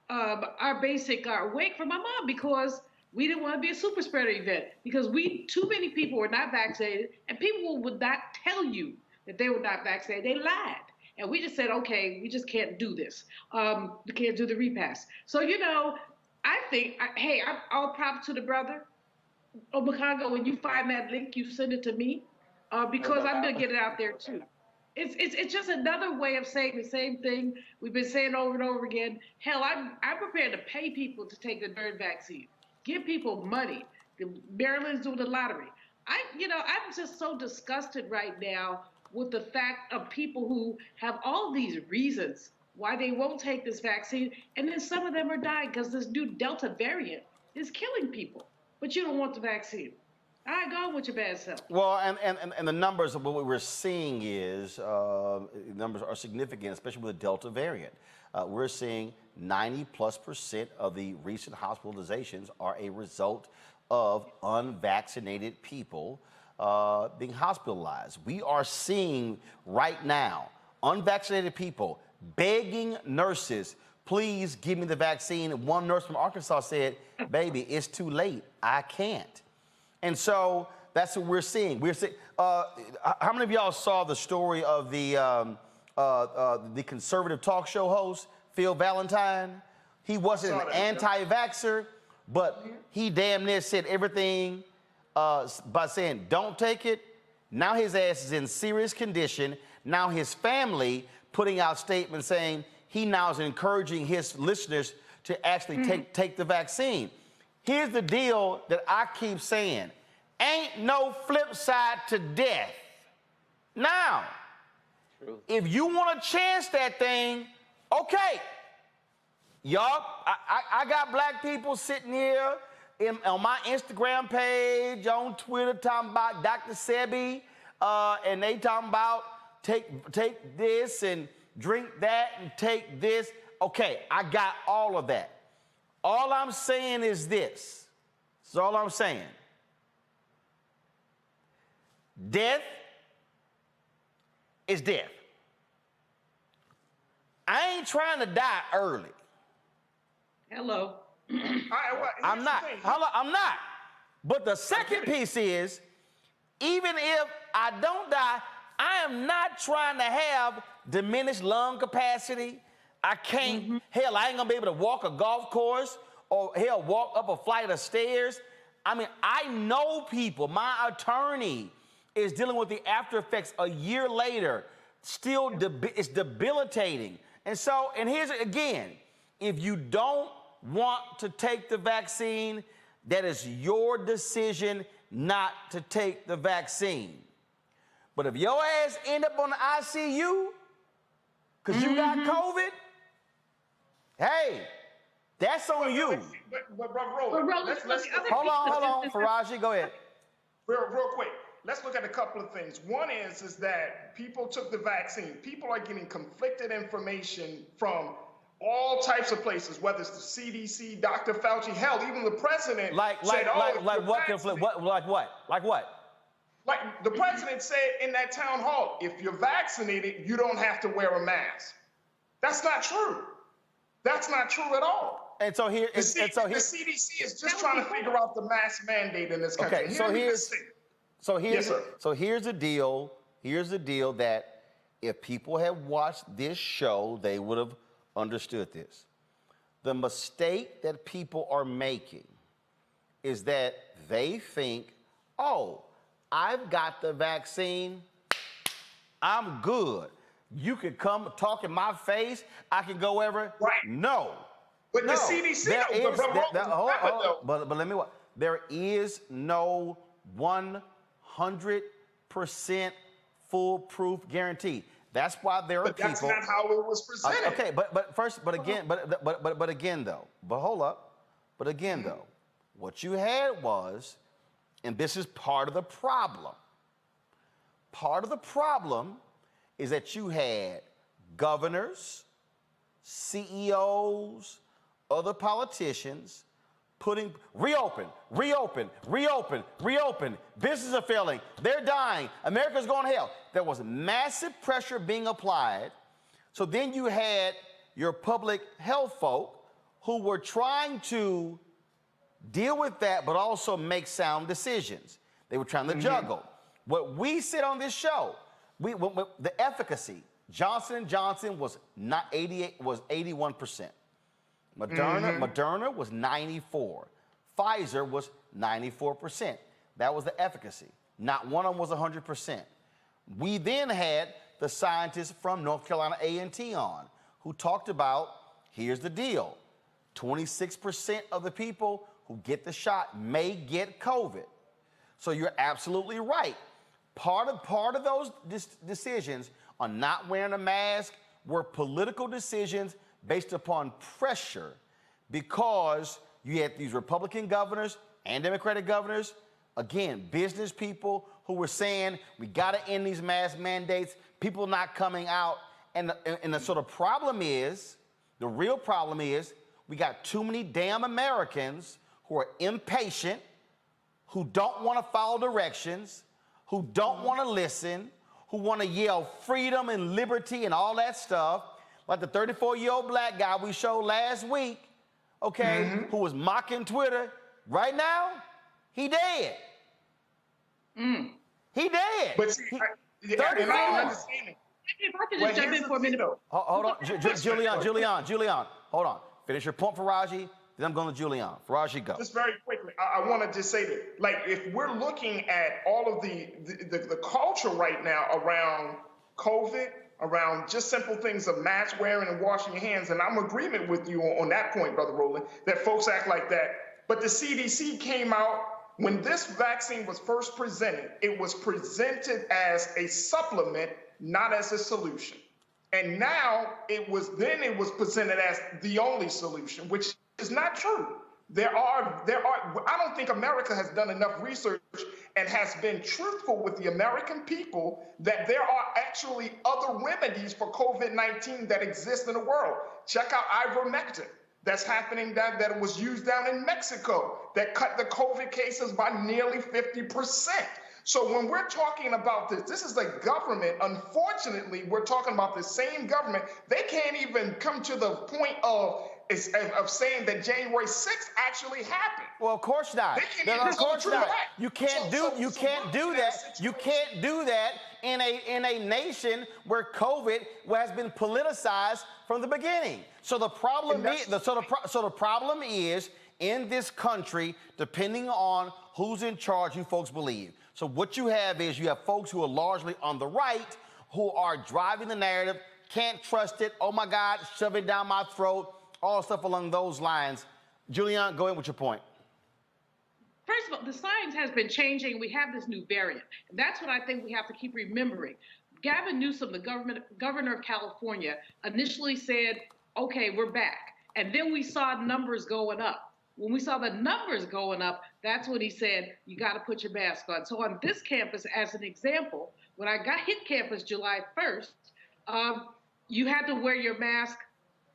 our basic wake for my mom because we didn't want to be a super spreader event because too many people were not vaccinated and people would not tell you that they were not vaccinated. They lied. And we just said, okay, we just can't do this. We can't do the repass. So, you know, I think, hey, I'm all props to the brother. Obakongo, when you find that link, you send it to me because I'm going to get it out there too. It's just another way of saying the same thing we've been saying over and over again. Hell, I'm prepared to pay people to take the darn vaccine. Give people money. Maryland's doing the lottery. I'm just so disgusted right now with the fact of people who have all these reasons why they won't take this vaccine, and then some of them are dying because this new Delta variant is killing people. But you don't want the vaccine. All right, go on with your bad self. Well, and the numbers of what we're seeing is numbers are significant, especially with the Delta variant. We're seeing 90+% of the recent hospitalizations are a result of unvaccinated people being hospitalized. We are seeing right now unvaccinated people begging nurses, please give me the vaccine. One nurse from Arkansas said, baby, it's too late. I can't. And so that's what we're seeing. We're seeing. How many of y'all saw the story of the conservative talk show host, Phil Valentine? He wasn't an anti-vaxxer, but he damn near said everything by saying, don't take it. Now his ass is in serious condition. Now his family putting out statements saying he now is encouraging his listeners to actually take the vaccine. Here's the deal that I keep saying. Ain't no flip side to death. Now, if you want to chance that thing, okay. Y'all, I got black people sitting here on my Instagram page, on Twitter, talking about Dr. Sebi, and they talking about take this and drink that and take this. Okay, I got all of that. All I'm saying is this. That's all I'm saying. Death is death. I ain't trying to die early. Hello. I'm not. Hello, I'm not. But the second piece is, even if I don't die, I am not trying to have diminished lung capacity. I can't, hell, I ain't gonna be able to walk a golf course or hell, walk up a flight of stairs. I mean, I know people, my attorney is dealing with the after effects a year later, still it's debilitating. And so, and here's again, if you don't want to take the vaccine, that is your decision not to take the vaccine. But if your ass end up on the ICU because you got COVID, hey, that's on you. But Roland, let's hold on, Faraji, go ahead. Real quick. Let's look at a couple of things. One is that people took the vaccine. People are getting conflicted information from all types of places, whether it's the CDC, Dr. Fauci, hell, even the president said, Like what? Like the president said in that town hall, if you're vaccinated, you don't have to wear a mask. That's not true. That's not true at all. And so here, the CDC is just trying to figure out the mask mandate in this country. Okay, so here's the deal. Here's the deal that if people had watched this show, they would have understood this. The mistake that people are making is that they think, oh, I've got the vaccine, I'm good. You can come talk in my face, I can go wherever. Right. No. But no. the CDC, but let me what? There is no 100% foolproof guarantee. That's why there are people. But that's not how it was presented. Okay, but again though, what you had was, and this is part of the problem. Part of the problem is that you had governors, CEOs, other politicians putting reopen. Businesses are failing. They're dying. America's going to hell. There was massive pressure being applied. So then you had your public health folk who were trying to deal with that, but also make sound decisions. They were trying to juggle. What we said on this show, the efficacy, Johnson & Johnson was 81%. Moderna was 94%. Pfizer was 94%. That was the efficacy. Not one of them was 100%. We then had the scientists from North Carolina A&T on who talked about, here's the deal, 26% of the people who get the shot may get COVID. So you're absolutely right. Part of those decisions on not wearing a mask were political decisions based upon pressure, because you had these Republican governors and Democratic governors, again, business people who were saying, we got to end these mask mandates, people not coming out. And the sort of problem is, the real problem is, we got too many damn Americans who are impatient, who don't want to follow directions, who don't want to listen, who want to yell freedom and liberty and all that stuff, like the 34-year-old black guy we showed last week, okay, who was mocking Twitter. Right now, he dead. He dead. But see, and I understand it. If I could just jump in for a minute. Hold on, Julian, hold on. Finish your point, Faraji, then I'm going to Julian. Faraji, go. Just very quickly, I want to just say that, like, if we're looking at all of the culture right now around COVID, around just simple things of mask wearing and washing your hands, and I'm in agreement with you on that point, Brother Roland, that folks act like that. But the CDC came out, when this vaccine was first presented, it was presented as a supplement, not as a solution. And now it was presented as the only solution, which is not true. I don't think America has done enough research and has been truthful with the American people that there are actually other remedies for COVID-19 that exist in the world. Check out ivermectin. That's happening, that was used down in Mexico, that cut the COVID cases by nearly 50%. So when we're talking about this is the government. Unfortunately, we're talking about the same government. They can't even come to the point of saying that January 6th actually happened. Well, of course not. Of course not. You can't do that. You can't do that in a nation where COVID has been politicized from the beginning. So the problem is in this country, depending on who's in charge, you folks believe. So what you have is you have folks who are largely on the right who are driving the narrative, can't trust it, oh my God, shove it down my throat, all stuff along those lines. Julian, go ahead with your point. First of all, the science has been changing. We have this new variant. And that's what I think we have to keep remembering. Gavin Newsom, the governor of California, initially said, okay, we're back. And then we saw numbers going up. When we saw the numbers going up, that's when he said, you got to put your mask on. So on this campus, as an example, when I hit campus July 1st, you had to wear your mask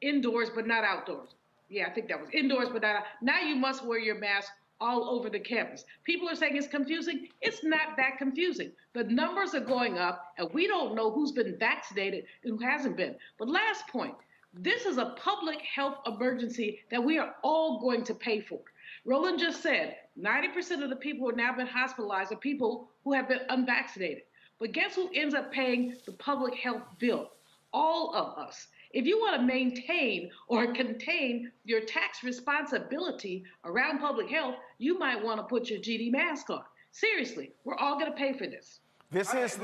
indoors, but not outdoors. Yeah, I think that was indoors, but not out. Now you must wear your mask all over the campus. People are saying it's confusing. It's not that confusing. The numbers are going up, and we don't know who's been vaccinated and who hasn't been. But last point, this is a public health emergency that we are all going to pay for. Roland just said 90% of the people who have now been hospitalized are people who have been unvaccinated. But guess who ends up paying the public health bill? All of us. If you want to maintain or contain your tax responsibility around public health, you might want to put your GD mask on. Seriously, we're all going to pay for this. This is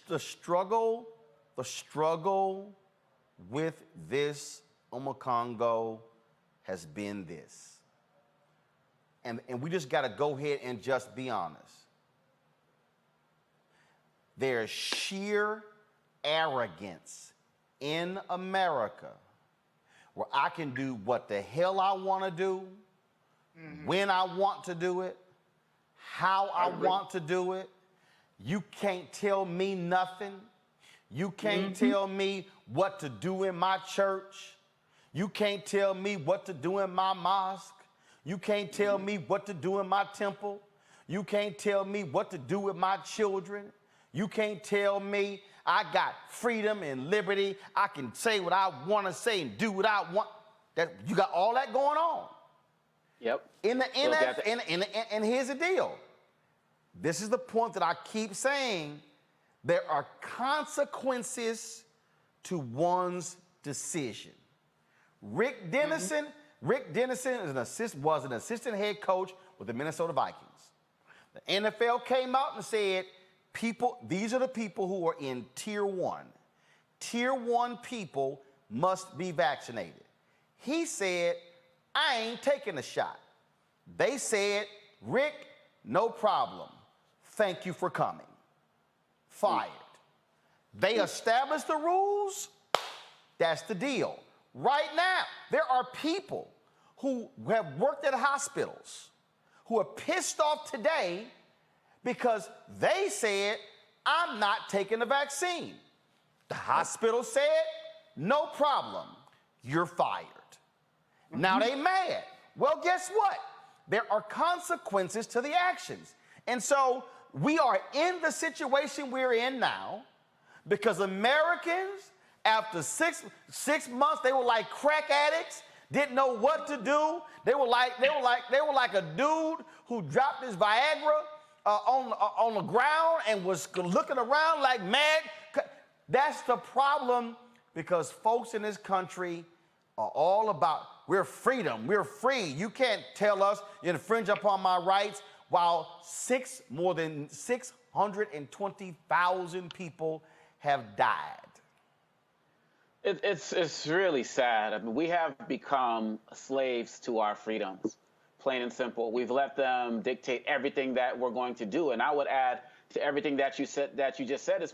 the struggle. The struggle with this Omakongo has been this. And we just got to go ahead and just be honest. There's sheer arrogance in America where I can do what the hell I want to do, when I want to do it, how I want to do it. You can't tell me nothing. You can't tell me what to do in my church. You can't tell me what to do in my mosque. You can't tell me what to do in my temple. You can't tell me what to do with my children. You can't tell me I got freedom and liberty. I can say what I want to say and do what I want. That you got all that going on. Yep. And here's the deal. This is the point that I keep saying. There are consequences to one's decision. Rick Dennison was an assistant head coach with the Minnesota Vikings. The NFL came out and said, these are the people who are in tier 1. Tier 1 people must be vaccinated. He said, I ain't taking a shot. They said, Rick, no problem. Thank you for coming. Fired. They established the rules. That's the deal. Right now, there are people who have worked at hospitals who are pissed off today because they said, I'm not taking the vaccine. The hospital said, no problem, you're fired. Now they mad. Well, guess what? There are consequences to the actions. And so we are in the situation we're in now because Americans, after six months, they were like crack addicts, didn't know what to do. They were like a dude who dropped his Viagra on the ground and was looking around like mad. That's the problem, because folks in this country are all about, we're freedom, we're free. You can't tell us you infringe upon my rights, while more than 620,000 people have died. It's really sad. I mean, we have become slaves to our freedoms, plain and simple. We've let them dictate everything that we're going to do. And I would add to everything that you just said is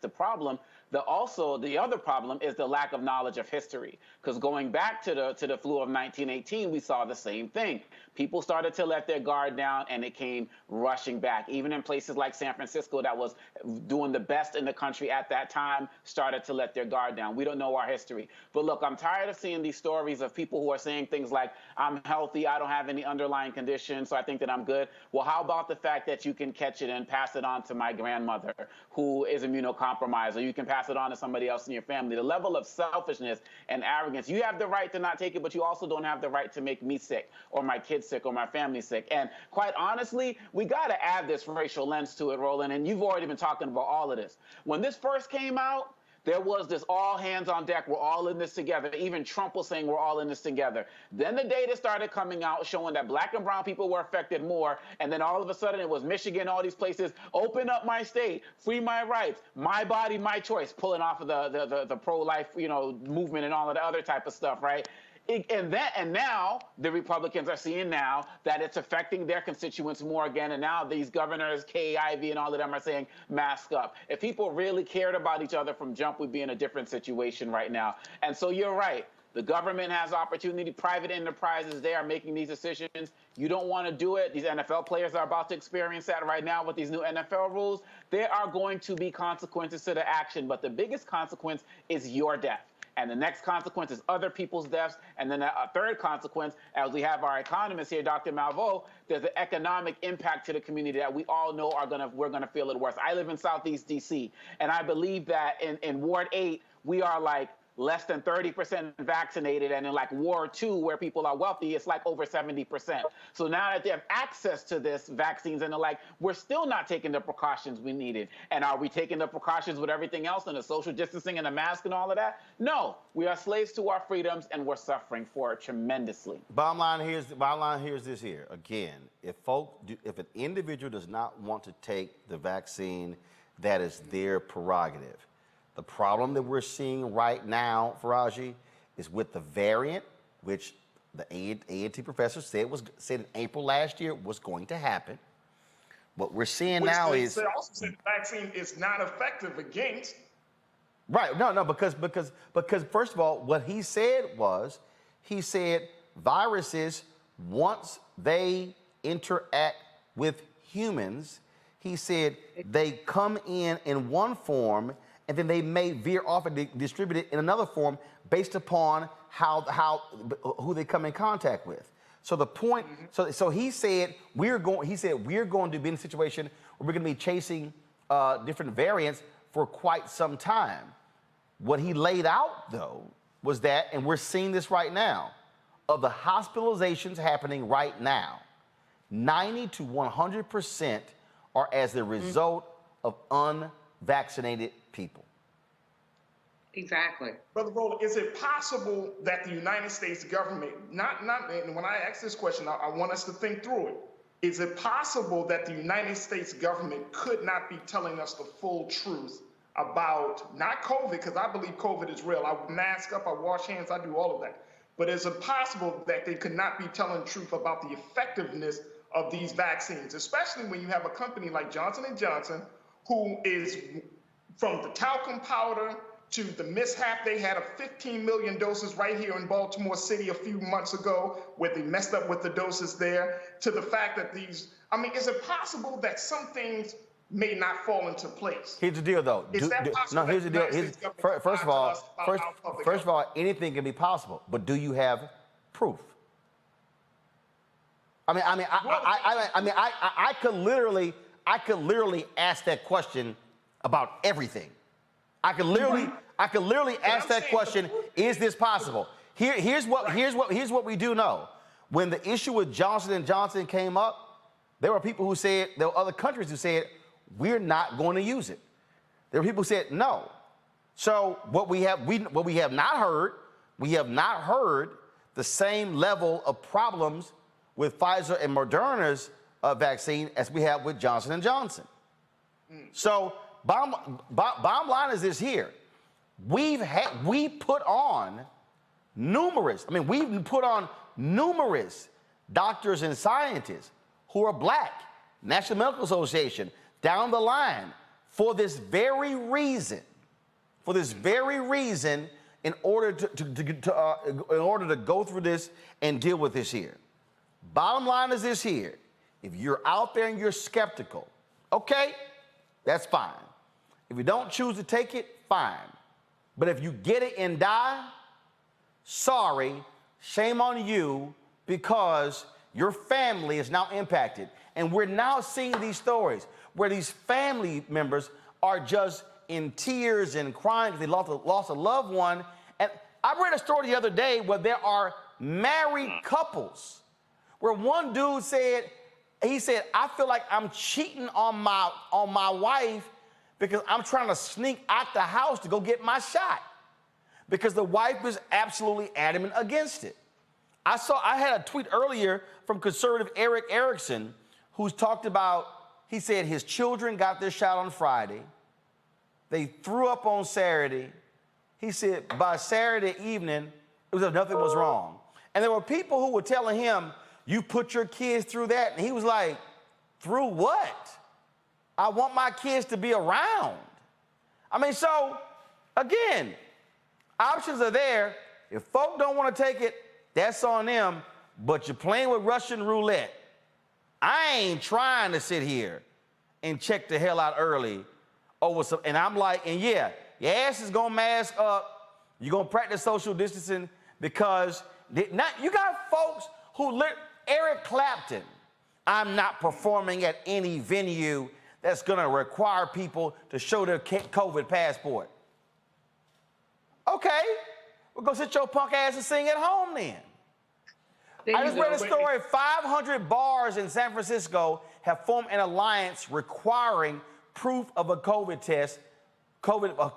the problem. The other problem is the lack of knowledge of history. Because going back to the flu of 1918, we saw the same thing. People started to let their guard down, and it came rushing back. Even in places like San Francisco, that was doing the best in the country at that time, started to let their guard down. We don't know our history. But look, I'm tired of seeing these stories of people who are saying things like, I'm healthy, I don't have any underlying conditions, so I think that I'm good. Well, how about the fact that you can catch it and pass it on to my grandmother who is immunocompromised, or you can pass it on to somebody else in your family? The level of selfishness and arrogance. You have the right to not take it, but you also don't have the right to make me sick or my kids sick or my family sick. And quite honestly, we got to add this racial lens to it, Roland, and you've already been talking about all of this. When this first came out, there was this all hands on deck. We're all in this together. Even Trump was saying we're all in this together. Then the data started coming out showing that black and brown people were affected more. And then all of a sudden it was Michigan, all these places, open up my state, free my rights, my body, my choice, pulling off of the pro-life, movement and all of the other type of stuff, right? And now the Republicans are seeing now that it's affecting their constituents more again. And now these governors, Kay Ivey and all of them are saying mask up. If people really cared about each other from jump, we'd be in a different situation right now. And so you're right. The government has opportunity. Private enterprises, they are making these decisions. You don't want to do it. These NFL players are about to experience that right now with these new NFL rules. There are going to be consequences to the action. But the biggest consequence is your death. And the next consequence is other people's deaths. And then a third consequence, as we have our economist here, Dr. Malveaux, there's an economic impact to the community that we all know we're going to feel it worse. I live in Southeast D.C., and I believe that in Ward 8, we are like less than 30% vaccinated, and in like War II, where people are wealthy, it's like over 70%. So now that they have access to this vaccines and the like, we're still not taking the precautions we needed. And are we taking the precautions with everything else and the social distancing and the mask and all of that? No, we are slaves to our freedoms, and we're suffering for it tremendously. Bottom line here's this here. Again, if an individual does not want to take the vaccine, that is their prerogative. The problem that we're seeing right now, Faraji, is with the variant, which the A&T professor said in April last year was going to happen. What we're seeing now is they also said the vaccine is not effective against. Right. No, because first of all, what he said was, he said viruses, once they interact with humans, he said they come in one form, and then they may veer off and distribute it in another form based upon who they come in contact with. So the point, so he said we're going to be in a situation where we're going to be chasing different variants for quite some time. What he laid out though was that, and we're seeing this right now, of the hospitalizations happening right now, 90 to 100% are as the result of unvaccinated people. Exactly. Brother Roland, is it possible that the United States government, and when I ask this question, I want us to think through it. Is it possible that the United States government could not be telling us the full truth about, not COVID, because I believe COVID is real. I mask up, I wash hands, I do all of that. But is it possible that they could not be telling the truth about the effectiveness of these vaccines, especially when you have a company like Johnson & Johnson, who is, from the talcum powder to the mishap they had of 15 million doses right here in Baltimore City a few months ago, where they messed up with the doses there, to the fact that is it possible that some things may not fall into place? Here's the deal, though. Is that possible? No, here's the deal. First of all, anything can be possible, but do you have proof? I could literally ask that question about everything. I could literally ask that question: is this possible? Here's what we do know. When the issue with Johnson & Johnson came up, there were people who said, there were other countries who said, we're not going to use it. There were people who said no. So we have not heard the same level of problems with Pfizer and Moderna's vaccine as we have with Johnson & Johnson. So bottom line is this here. We've put on numerous doctors and scientists who are black, National Medical Association, down the line, for this very reason, in order to go through this and deal with this here. Bottom line is this here: if you're out there and you're skeptical, okay, that's fine. If you don't choose to take it, fine. But if you get it and die, sorry, shame on you, because your family is now impacted. And we're now seeing these stories where these family members are just in tears and crying because they lost a loved one. And I read a story the other day where there are married couples where one dude said, I feel like I'm cheating on my wife because I'm trying to sneak out the house to go get my shot, because the wife was absolutely adamant against it. I had a tweet earlier from conservative Eric Erickson, who's talked about, he said his children got their shot on Friday. They threw up on Saturday. He said by Saturday evening, it was as if nothing was wrong. And there were people who were telling him, you put your kids through that? And he was like, through what? I want my kids to be around. So again, options are there. If folk don't want to take it, that's on them, but you're playing with Russian roulette. I ain't trying to sit here and check the hell out early over some, and I'm like, and yeah, your ass is gonna mask up, you're gonna practice social distancing, because you got folks who Eric Clapton, I'm not performing at any venue that's gonna require people to show their COVID passport. Okay, well, go sit your punk ass and sing at home then. I just read a story. 500 bars in San Francisco have formed an alliance requiring proof of a COVID test, proof of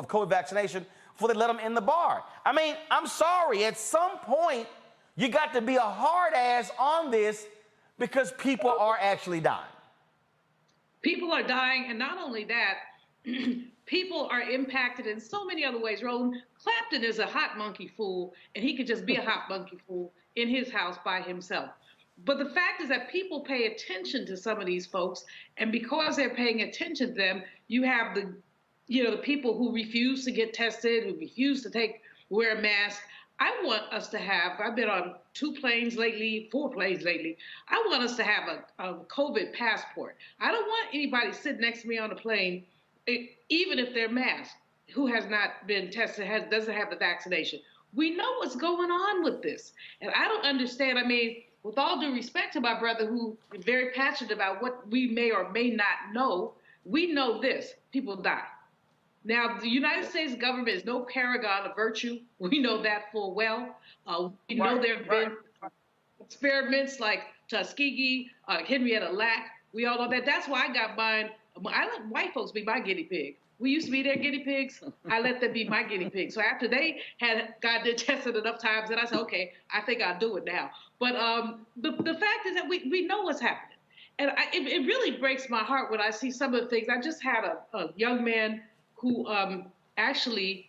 COVID vaccination before they let them in the bar. I mean, I'm sorry. At some point, you got to be a hard ass on this because people are actually dying. People are dying, and not only that, people are impacted in so many other ways. Roland, Clapton is a hot monkey fool, and he could just be a hot monkey fool in his house by himself. But the fact is that people pay attention to some of these folks, and because they're paying attention to them, you have the people who refuse to get tested, who refuse to wear a mask. I want us to have, I've been on 4 planes lately. I want us to have a COVID passport. I don't want anybody sitting next to me on a plane, even if they're masked, who has not been tested, doesn't have the vaccination. We know what's going on with this. And I don't understand. I mean, with all due respect to my brother, who is very passionate about what we may or may not know, we know this: people die. Now, the United States government is no paragon of virtue. We know that full well. We know there have been experiments like Tuskegee, Henrietta Lack. We all know that. That's why I got mine. I let white folks be my guinea pig. We used to be their guinea pigs. I let them be my guinea pigs. So after they had got tested enough times, then I said, okay, I think I'll do it now. But the fact is that we know what's happening. And it really breaks my heart when I see some of the things. I just had a young man who actually,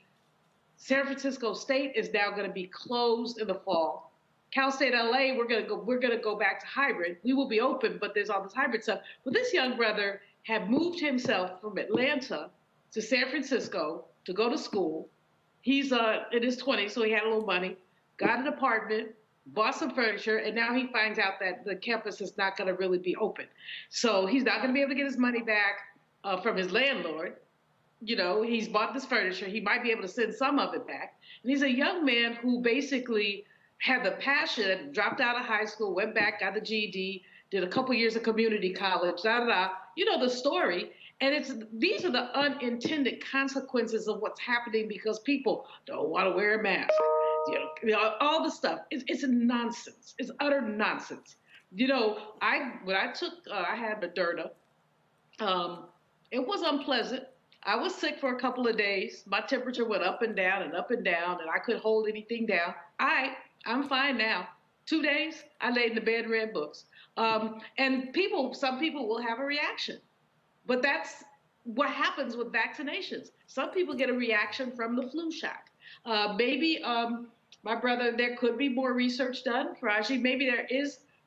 San Francisco State is now going to be closed in the fall. Cal State LA, we're gonna go back to hybrid. We will be open, but there's all this hybrid stuff. But this young brother had moved himself from Atlanta to San Francisco to go to school. He's in his 20s, so he had a little money, got an apartment, bought some furniture, and now he finds out that the campus is not going to really be open. So he's not going to be able to get his money back from his landlord. You know, he's bought this furniture. He might be able to send some of it back. And he's a young man who basically had the passion, dropped out of high school, went back, got the GED, did a couple years of community college, You know the story. And these are the unintended consequences of what's happening because people don't want to wear a mask. You know, all the stuff. It's nonsense. It's utter nonsense. You know, when I had Moderna, it was unpleasant. I was sick for a couple of days. My temperature went up and down and up and down, and I couldn't hold anything down. I'm fine now. 2 days, I laid in the bed and read books. And some people will have a reaction. But that's what happens with vaccinations. Some people get a reaction from the flu shot. Maybe, my brother, there could be more research done. Faraji, maybe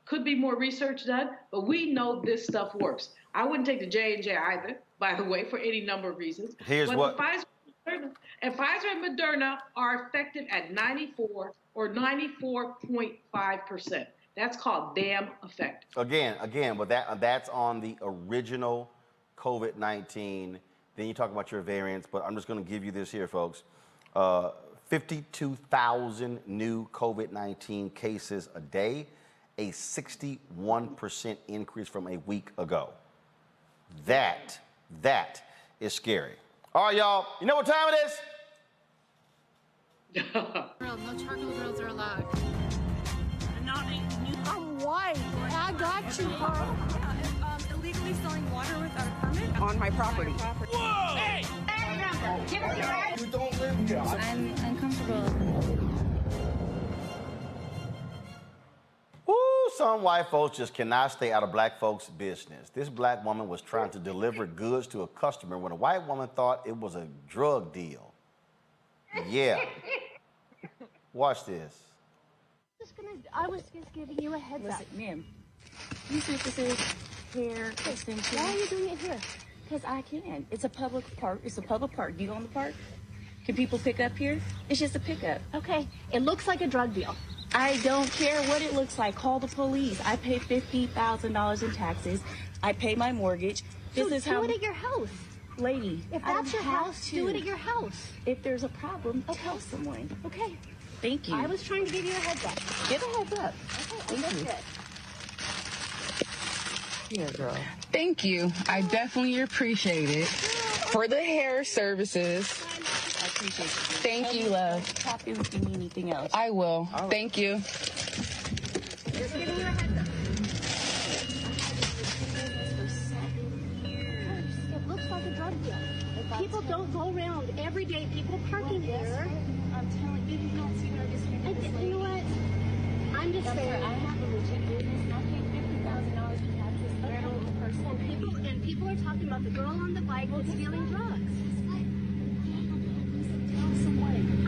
could be more research done, but we know this stuff works. I wouldn't take the J&J either, by the way, for any number of reasons. Pfizer and Moderna are effective at 94 or 94.5%. That's called damn effective. Again, but that's on the original COVID-19. Then you talk about your variants, but I'm just going to give you this here, folks. 52,000 new COVID-19 cases a day, a 61% increase from a week ago. That is scary. All right, y'all, you know what time it is? No charcoal grills are allowed. I'm white. I got you, Carl. Illegally selling water without a permit On my property. Whoa! Hey! You don't live here. I'm uncomfortable. Woo, some white folks just cannot stay out of black folks' business. This black woman was trying to deliver goods to a customer when a white woman thought it was a drug deal. Yeah. Watch this. I was just giving you a heads up. Ma'am, you think this is hair extension? Why are you doing it here? Because I can. It's a public park. It's a public park. Do you own the park? Can people pick up here? It's just a pickup. Okay. It looks like a drug deal. I don't care what it looks like. Call the police. I pay $50,000 in taxes. I pay my mortgage. This is how. Do it at your house. Lady, if that's your house, do it at your house. If there's a problem, tell someone. Okay. Thank you. I was trying to give you a heads up. Give a heads up. Okay, thank you. Yeah, girl. Thank you. I definitely appreciate it. For the hair services. Appreciate you. Thank you, love. Tap in if you need anything else. I will. Thank you. Just giving you a heads up. It looks like a drug deal. People don't go around every day. People parking here. I'm telling you, you don't see that I just you know what? I'm just saying. I have a legit business. I paid $50,000 to catch this unhelpful person. And people are talking about the girl on the bike who's stealing drugs.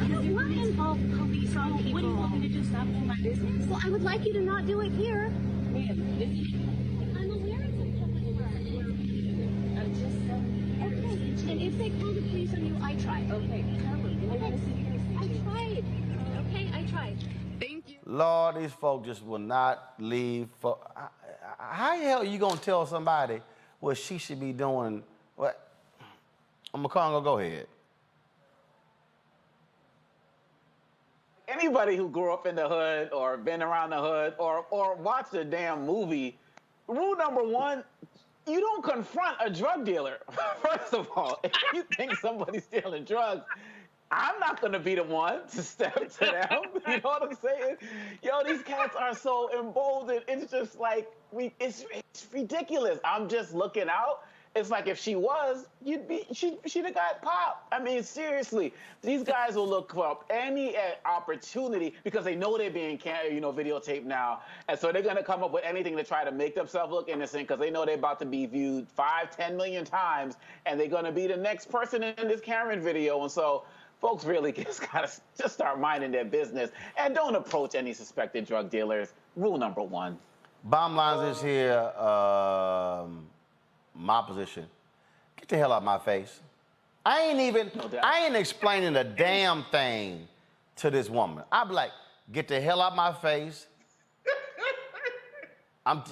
I don't want to involve police on people. What do you want me to do? Stop doing my business? Well, I would like you to not do it here. Ma'am, this is... I'm aware it's a public park. I'm just... Okay. And if they call the police on you, I tried. Okay. I tried. Okay, I tried. Thank you. Lord, these folks just will not leave. How the hell are you going to tell somebody what she should be doing? What? I'm going to call and go ahead. Anybody who grew up in the hood or been around the hood or watched a damn movie, rule number one, you don't confront a drug dealer. First of all, if you think somebody's stealing drugs, I'm not going to be the one to step to them. You know what I'm saying? Yo, these cats are so emboldened. It's just like, it's ridiculous. I'm just looking out. It's like if she was, she'd have got popped. I mean, seriously, these guys will look for any opportunity because they know they're being, videotaped now. And so they're going to come up with anything to try to make themselves look innocent because they know they're about to be viewed 5-10 million times and they're going to be the next person in this Karen video. And so folks really just got to just start minding their business and don't approach any suspected drug dealers. Rule number one. Bottom line is here, my position. Get the hell out of my face. I ain't explaining a damn thing to this woman. I'd be like, get the hell out of my face. I'm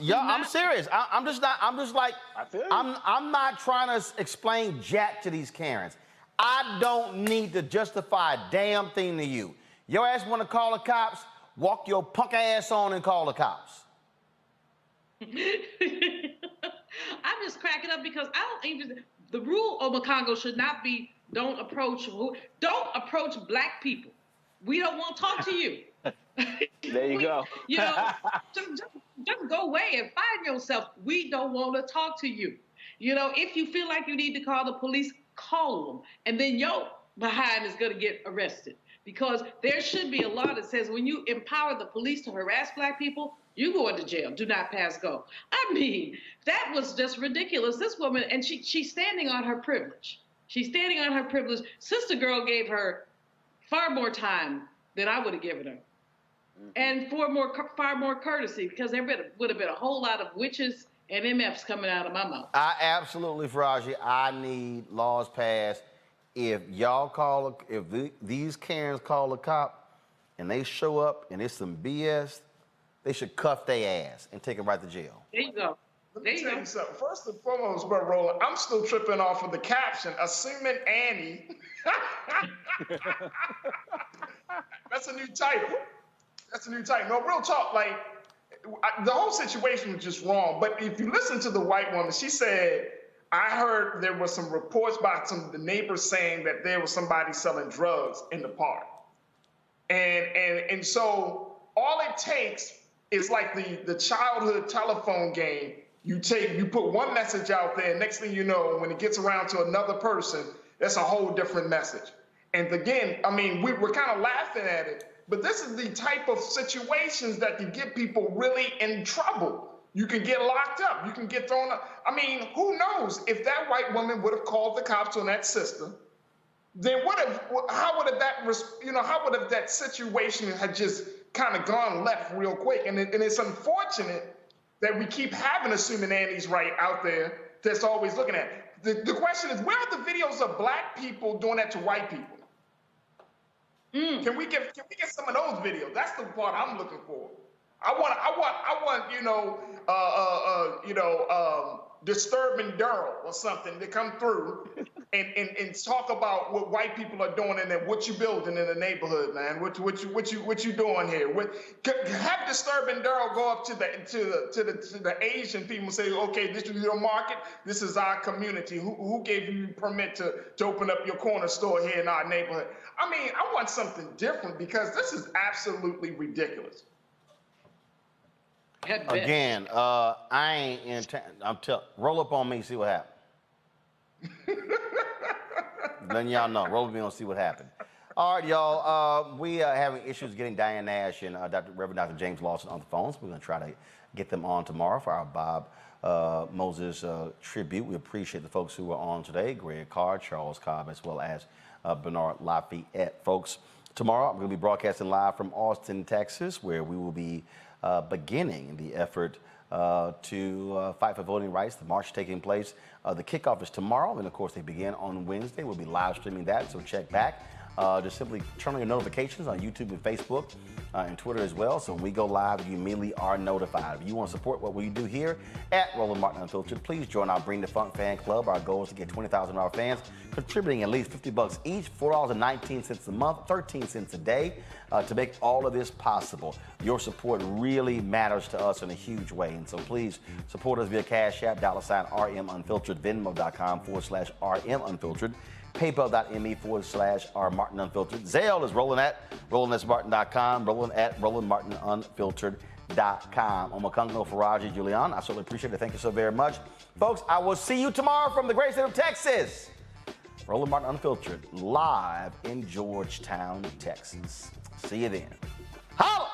serious. I'm not trying to explain jack to these Karens. I don't need to justify a damn thing to you. Your ass want to call the cops? Walk your punk ass on and call the cops. I'm just cracking up because the rule of Congo should not be don't approach black people. We don't want to talk to you. There you go. Just go away and find yourself. We don't want to talk to you. If you feel like you need to call the police, call them. And then your behind is going to get arrested. Because there should be a law that says when you empower the police to harass black people, you go into jail. Do not pass go. I mean, that was just ridiculous. This woman, and she's standing on her privilege. She's standing on her privilege. Sister Girl gave her far more time than I would have given her. And far more courtesy, because there would have been a whole lot of witches and MFs coming out of my mouth. I absolutely, Faraji, I need laws passed. If these Karens call a cop and they show up and it's some BS, they should cuff their ass and take them right to jail. There you go. Let me tell you something. First and foremost, bro, Roland, I'm still tripping off of the caption, Assuming Annie. That's a new title. No, real talk, the whole situation was just wrong. But if you listen to the white woman, she said, I heard there were some reports by some of the neighbors saying that there was somebody selling drugs in the park. And so all it takes is like the childhood telephone game. You put one message out there, next thing you know, when it gets around to another person, that's a whole different message. And again, I mean, we're kind of laughing at it, but this is the type of situations that can get people really in trouble. You can get locked up. You can get thrown up. I mean, who knows if that white woman would have called the cops on that sister? Then how would have that situation had just kind of gone left real quick? And it's unfortunate that we keep having Assuming Annie's right out there that's always looking at it. The question is, where are the videos of black people doing that to white people? Can we get some of those videos? That's the part I'm looking for. I want Disturbing Daryl or something to come through and talk about what white people are doing and then what you building in the neighborhood, man. What you doing here? Have Disturbing Daryl go up to the Asian people and say, okay, this is your market, this is our community. Who gave you permit to open up your corner store here in our neighborhood? I mean, I want something different because this is absolutely ridiculous. Again, I ain't in town. Roll up on me, see what happens. Letting y'all know. Roll up on me and see what happened. All right, y'all. We are having issues getting Diane Nash and Reverend Dr. James Lawson on the phones. We're going to try to get them on tomorrow for our Bob Moses tribute. We appreciate the folks who are on today, Greg Carr, Charles Cobb, as well as Bernard Lafayette. Folks, tomorrow I'm going to be broadcasting live from Austin, Texas, where we will be beginning the effort to fight for voting rights. The march taking place. The kickoff is tomorrow, and of course they begin on Wednesday. We'll be live streaming that, so check back. Just simply turn on your notifications on YouTube and Facebook and Twitter as well. So when we go live, you immediately are notified. If you want to support what we do here at Roland Martin Unfiltered, please join our Bring the Funk fan club. Our goal is to get 20,000 of our fans contributing at least $50 each, $4.19 a month, 13 cents a day to make all of this possible. Your support really matters to us in a huge way. And so please support us via Cash App, $RM Unfiltered, Venmo.com/RM Unfiltered. PayPal.me/R Martin Unfiltered. Zelle is Roland@RolandSMartin.com, Roland@RolandMartinUnfiltered.com. Omakungo Faraji Julian, I certainly appreciate it. Thank you so very much. Folks, I will see you tomorrow from the great state of Texas. Roland Martin Unfiltered, live in Georgetown, Texas. See you then. Holla!